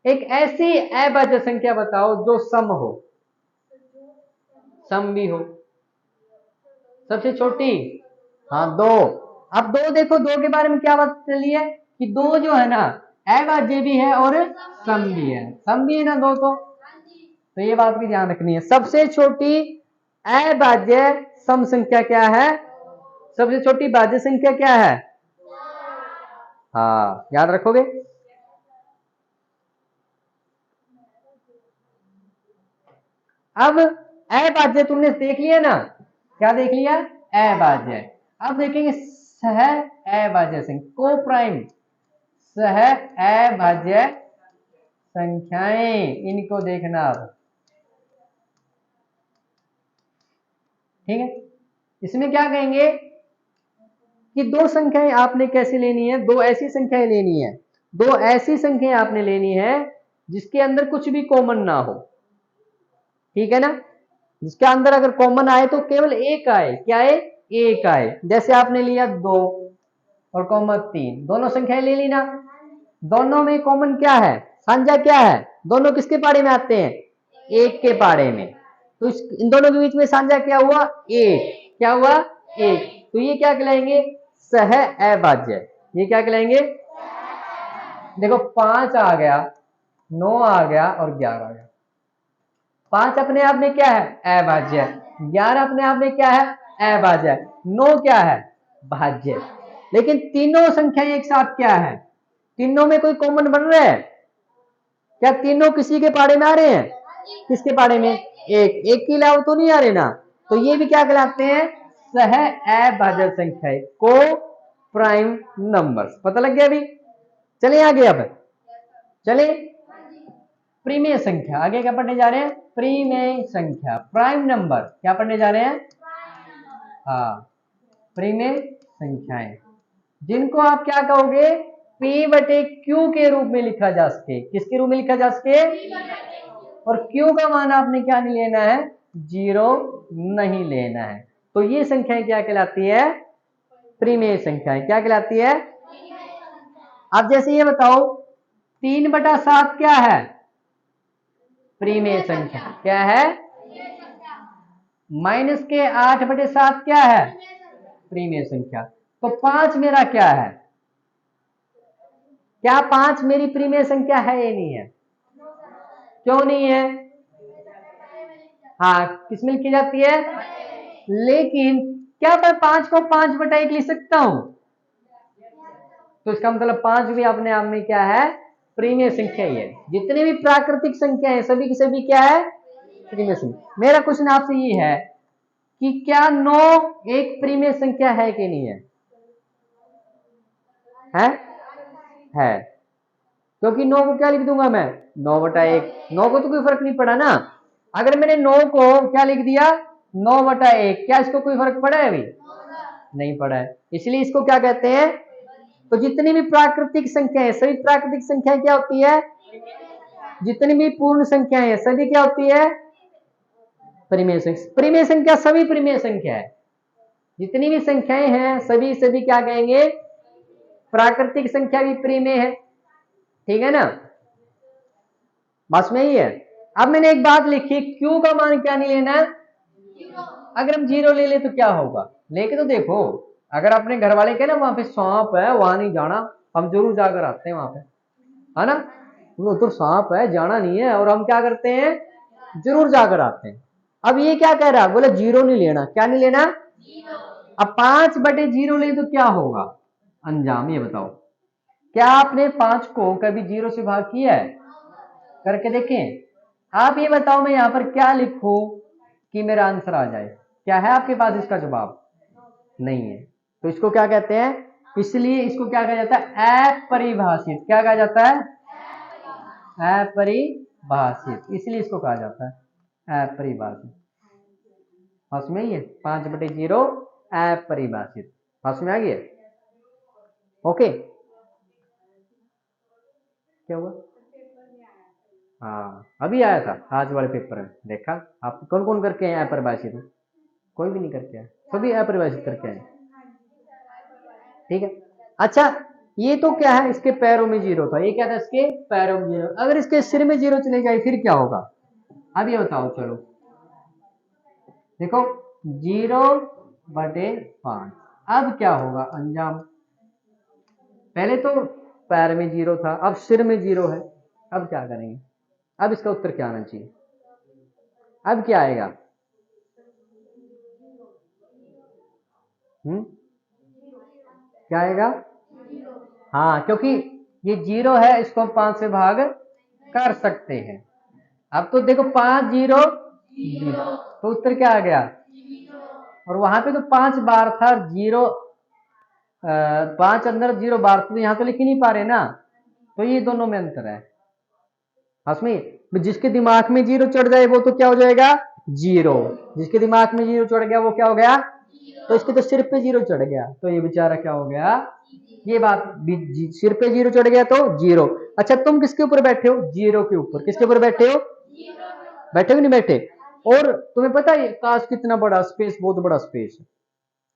A: एक ऐसी अभाज्य संख्या बताओ जो सम हो, सम भी हो। सबसे छोटी, हाँ 2। अब 2 देखो, 2 के बारे में क्या बात चली है कि 2 जो है ना अभाज्य भी है और सम भी है। सम भी है ना 2 तो ये बात भी ध्यान रखनी है। सबसे छोटी अभाज्य सम संख्या क्या है? सबसे छोटी भाज्य संख्या क्या है? हाँ, याद रखोगे। अब अभाज्य तुमने देख लिया ना, क्या देख लिया? अभाज्य। अब देखेंगे सह अभाज्य संख्या, को प्राइम सह अभाज्य संख्याएं, इनको देखना अब। ठीक है, इसमें क्या कहेंगे कि 2 संख्याएं आपने कैसे लेनी है? 2 ऐसी संख्याएं लेनी है, 2 ऐसी संख्याएं आपने लेनी है जिसके अंदर कुछ भी कॉमन ना हो। ठीक है ना, जिसके अंदर अगर कॉमन आए तो केवल एक आए। क्या आए? एक आए। जैसे आपने लिया 2 और कॉमन 3, दोनों संख्याएं ले ली ना। दोनों में कॉमन क्या है? साझा क्या है? दोनों किसके पाड़े में आते हैं? 1 के पाड़े में। तो इन दोनों के बीच में साझा क्या हुआ? 1। क्या हुआ? 1। तो ये क्या कहलाएंगे? सह अभाज्य। ये क्या कहलाएंगे? देखो 5 आ गया, 9 आ गया और 11 आ गया। 5 अपने आप में क्या है? अभाज्य। 11 अपने आप में क्या है? अभाज्य। 9 क्या है? भाज्य। लेकिन तीनों संख्याएं एक साथ क्या है? तीनों में कोई कॉमन बन रहा है? क्या तीनों किसी के पाड़े में आ रहे हैं? किसके पाड़े में? एक के अलावा तो नहीं आ रहे ना। तो ये भी क्या कहलाते हैं? सह अभाज्य संख्याएं, को प्राइम नंबर्स। पता लग गया अभी? चले आगे। अब चले प्रीमेय संख्या। आगे क्या पढ़ने जा रहे हैं? प्रीमेय संख्या, प्राइम नंबर। क्या पढ़ने जा रहे हैं? हाँ, प्रीमेय संख्याएं, जिनको आप क्या कहोगे? P/Q के रूप में लिखा जा सके। किसके रूप में लिखा जा सके? और Q का मान आपने क्या नहीं लेना है? 0 नहीं लेना है। तो ये संख्याएं क्या कहलाती है? प्रीमेय संख्याएं। क्या कहलाती है? अब जैसे ये बताओ, 3/7 क्या है? प्रीमेय संख्या। क्या है? -8/7 क्या है? प्रीमेय संख्या। तो 5 मेरा क्या है? क्या 5 मेरी प्रीमेय संख्या है या नहीं है? क्यों नहीं है? हाँ, किसमें लिखी जाती है? लेकिन क्या मैं 5 को 5/1 लिख सकता हूं? तो इसका मतलब 5 भी अपने आप में क्या है? प्रीमेय संख्या ही है। जितनी भी प्राकृतिक संख्या है सभी की सभी क्या है? प्रीमेय संख्या। मेरा क्वेश्चन आपसे ये है कि क्या 9 एक प्रीमेय संख्या है कि नहीं है? है। क्योंकि 9 को क्या लिख दूंगा मैं? 9/1। 9 को तो कोई फर्क नहीं पड़ा ना। अगर मैंने 9 को क्या लिख दिया? 9/1, क्या इसको कोई फर्क पड़ा है? अभी नहीं पड़ा है। इसलिए इसको क्या कहते हैं? तो जितनी भी प्राकृतिक संख्या है सभी प्राकृतिक संख्याएं क्या होती है, जितनी भी पूर्ण संख्या है सभी क्या होती है, परिमेय संख्या। परिमेय संख्या सभी परिमेय संख्या है, जितनी भी संख्याएं हैं सभी सभी क्या कहेंगे, प्राकृतिक संख्या भी परिमेय है। ठीक है ना, बस में ही है। अब मैंने एक बात लिखी, क्यू का मान क्या नहीं लेना, अगर हम जीरो ले ले तो क्या होगा, लेके तो देखो, अगर अपने घर वाले कहे ना वहां पे सांप है वहां नहीं जाना, हम जरूर जाकर आते हैं वहां पे, है ना, वो तो सांप है जाना नहीं है, और हम क्या करते हैं, जरूर जाकर आते हैं। अब ये क्या कह रहा है, बोले जीरो नहीं लेना, क्या नहीं लेना, अब 5/0 ले तो क्या होगा अंजाम, ये बताओ, क्या आपने 5 को कभी 0 से भाग किया है, करके देखें। आप ये बताओ मैं यहां पर क्या लिखूं कि मेरा आंसर आ जाए, क्या है आपके पास इसका जवाब, नहीं है। तो इसको क्या कहते हैं, इसलिए इसको क्या कहा जाता है, अपरिभाषित। क्या कहा जाता है, अपरिभाषित, इसलिए इसको कहा जाता है अपरिभाषित। समझ में ही है, 5/0 अपरिभाषित, समझ में आ गया। ओके, क्या हुआ, हाँ अभी आया था आज वाले पेपर में, देखा आप कौन कौन करके आए अपरिभाषित, कोई भी नहीं करके आए, सभी अपरिभाषित करके आए। ठीक है, अच्छा ये तो क्या है, इसके पैरों में 0 था, ये क्या था, इसके पैरों में 0, अगर इसके सिर में 0 चले जाए फिर क्या होगा, अब ये बताओ। चलो देखो 0/5, अब क्या होगा अंजाम, पहले तो पैर में 0 था, अब सिर में 0 है, अब क्या करेंगे, अब इसका उत्तर क्या आना चाहिए, अब क्या आएगा, क्या आएगा, हाँ क्योंकि ये 0 है, इसको हम 5 से भाग कर सकते हैं। अब तो देखो 5 0 तो उत्तर क्या आ गया, और वहां पे तो 5 बार था, 0 5 अंदर 0 बार, तो यहाँ तो लिख ही नहीं पा रहे ना, तो ये दोनों में अंतर है। हसमी, जिसके दिमाग में 0 चढ़ जाए वो तो क्या हो जाएगा 0, जिसके दिमाग में 0 चढ़ गया वो क्या हो गया, तो इसके तो सिर पे 0 चढ़ गया, तो ये बेचारा क्या हो गया, ये बात सिर पे 0 चढ़ गया तो 0। अच्छा तुम किसके ऊपर बैठे हो, 0 के ऊपर, किसके ऊपर बैठे हो, बैठे हो नहीं बैठे, और तुम्हें पता है आकाश कितना बड़ा स्पेस, बहुत बड़ा स्पेस है,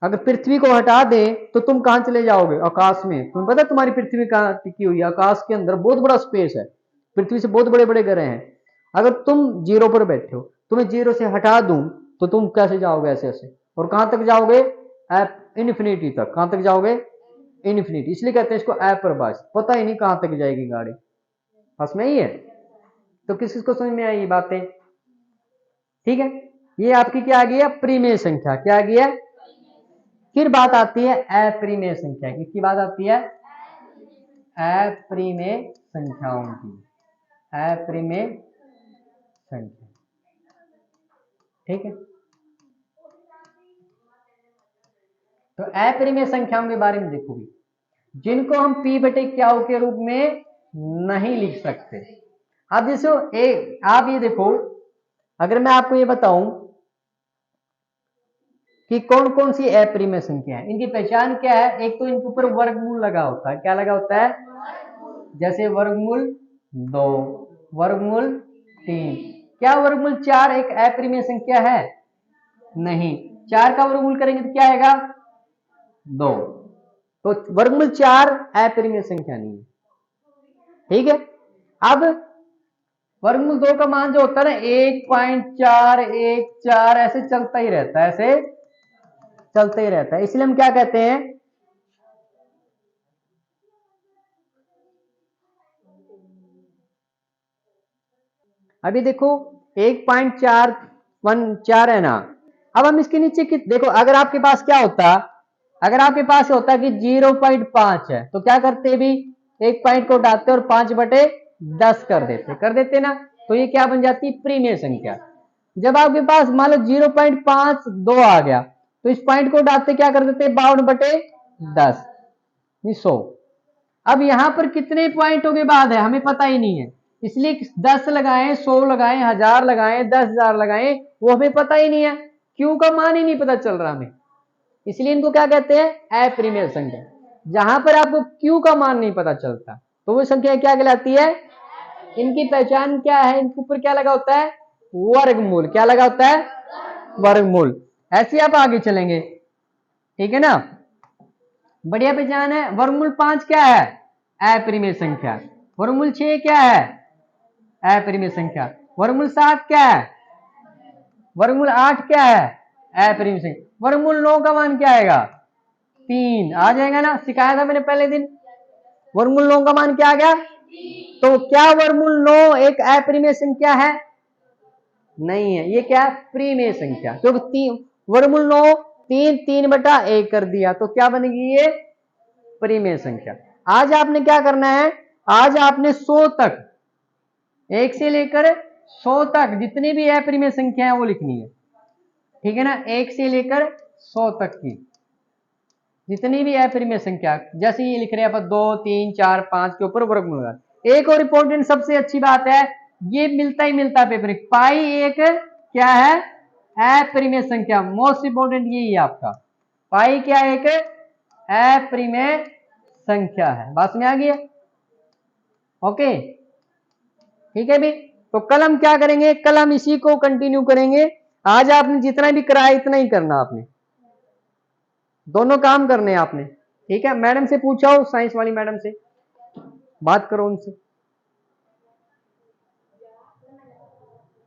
A: अगर पृथ्वी को हटा दें तो तुम कहां चले जाओगे, आकाश में, तुम्हें पता है तुम्हारी पृथ्वी कहां टिकी हुई है, आकाश के अंदर बहुत बड़ा स्पेस है, पृथ्वी से बहुत बड़े बड़े ग्रह हैं, अगर तुम 0 पर बैठे हो, तुम्हें 0 से हटा दूं तो तुम कैसे जाओगे, ऐसे ऐसे, और कहां तक जाओगे, इन्फिनिटी तक, कहां तक जाओगे, इन्फिनिटी, इसलिए कहते हैं इसको अपरिभाषित, पता ही नहीं कहां तक जाएगी गाड़ी, बस में ही है। तो किस किसको समझ में आई ये बातें, ठीक है, ये आपकी क्या आ गई है, परिमेय संख्या, क्या आ गई है। फिर बात आती है अपरिमेय संख्या की, किसकी बात आती है, अपरिमेय संख्याओं की, अपरिमेय संख्या, ठीक है। तो अपरिमेय संख्याओं के बारे में देखो भी, जिनको हम p/q के रूप में नहीं लिख सकते। अब जैसे आप ये देखो, अगर मैं आपको ये बताऊं कि कौन कौन सी अपरिमेय संख्या है, इनकी पहचान क्या है, एक तो इनके ऊपर वर्गमूल लगा होता है, क्या लगा होता है, जैसे वर्गमूल 2, वर्गमूल 3, क्या वर्गमूल 4 एक अपरिमेय संख्या है, नहीं, 4 का वर्गमूल करेंगे तो क्या आएगा 2, तो वर्गमूल 4 अपरिमेय संख्या नहीं है, ठीक है। अब वर्गमूल 2 का मान जो होता है ना 1.414 ऐसे चलता ही रहता है, ऐसे चलता ही रहता है, इसलिए हम क्या कहते हैं, अभी देखो 1.414 है ना, अब हम इसके नीचे की देखो, अगर आपके पास क्या होता, अगर आपके पास होता कि 0.5 है तो क्या करते भी, एक पॉइंट को उठाते और 5/10 कर देते ना, तो ये क्या बन जाती परिमेय संख्या। जब आपके पास मान लो 0.52 आ गया तो इस पॉइंट को उठाते क्या कर देते 52/10, 100। अब यहां पर कितने पॉइंटों के बाद है हमें पता ही नहीं है, इसलिए 10 लगाएं, 100 लगाएं, 1000 लगाएं, 10,000 लगाएं, वो हमें पता ही नहीं है, क्यू का मान ही नहीं पता चल रहा हमें, इसलिए इनको क्या कहते हैं अपरिमेय संख्या। जहां पर आपको क्यू का मान नहीं पता चलता तो वो संख्या क्या कहलाती है? इनकी पहचान क्या है? इनके ऊपर क्या लगा होता है? वर्गमूल। क्या लगा होता है? वर्गमूल। ऐसे आप आगे चलेंगे, ठीक है ना। बढ़िया पहचान है। वर्गमूल 5 क्या है? अपरिमेय संख्या। वर्गमूल 6 क्या है? अपरिमेय संख्या। वर्गमूल 7 क्या है? वर्गमूल 8 क्या है? अपरिमेय संख्या। वर्गमूल 9 का मान क्या आएगा? 3 आ जाएगा ना, सिखाया था मैंने पहले दिन। वर्गमूल 9 का मान क्या आ गया? तो क्या वर्गमूल 9 एक अपरिमेय संख्या है? नहीं है, ये क्या है? परिमेय संख्या। क्योंकि वर्गमूल 9 3/1 कर दिया तो क्या बनेगी? ये परिमेय संख्या। आज आपने क्या करना है? आज आपने 100 तक, 1 से लेकर 100 तक जितनी भी अपरिमेय संख्या है वो लिखनी है, ठीक है ना। 1 से लेकर 100 तक की जितनी भी अपरिमेय संख्या, जैसे ये लिख रहे हैं अपन 2 3 4 5 के ऊपर वर्गमूल लगा। एक और इंपॉर्टेंट सबसे अच्छी बात है, ये मिलता ही मिलता पेपर, पाई एक क्या है? अपरिमेय संख्या। मोस्ट इंपॉर्टेंट यही है आपका, पाई क्या है? एक अपरिमेय संख्या है। बात में आ गई? ओके, ठीक है भी। तो कल हम क्या करेंगे? कल हम इसी को कंटिन्यू करेंगे। आज आपने जितना भी कराया इतना ही करना, आपने दोनों काम करने हैं आपने, ठीक है। मैडम से पूछा हो, साइंस वाली मैडम से बात करो, उनसे।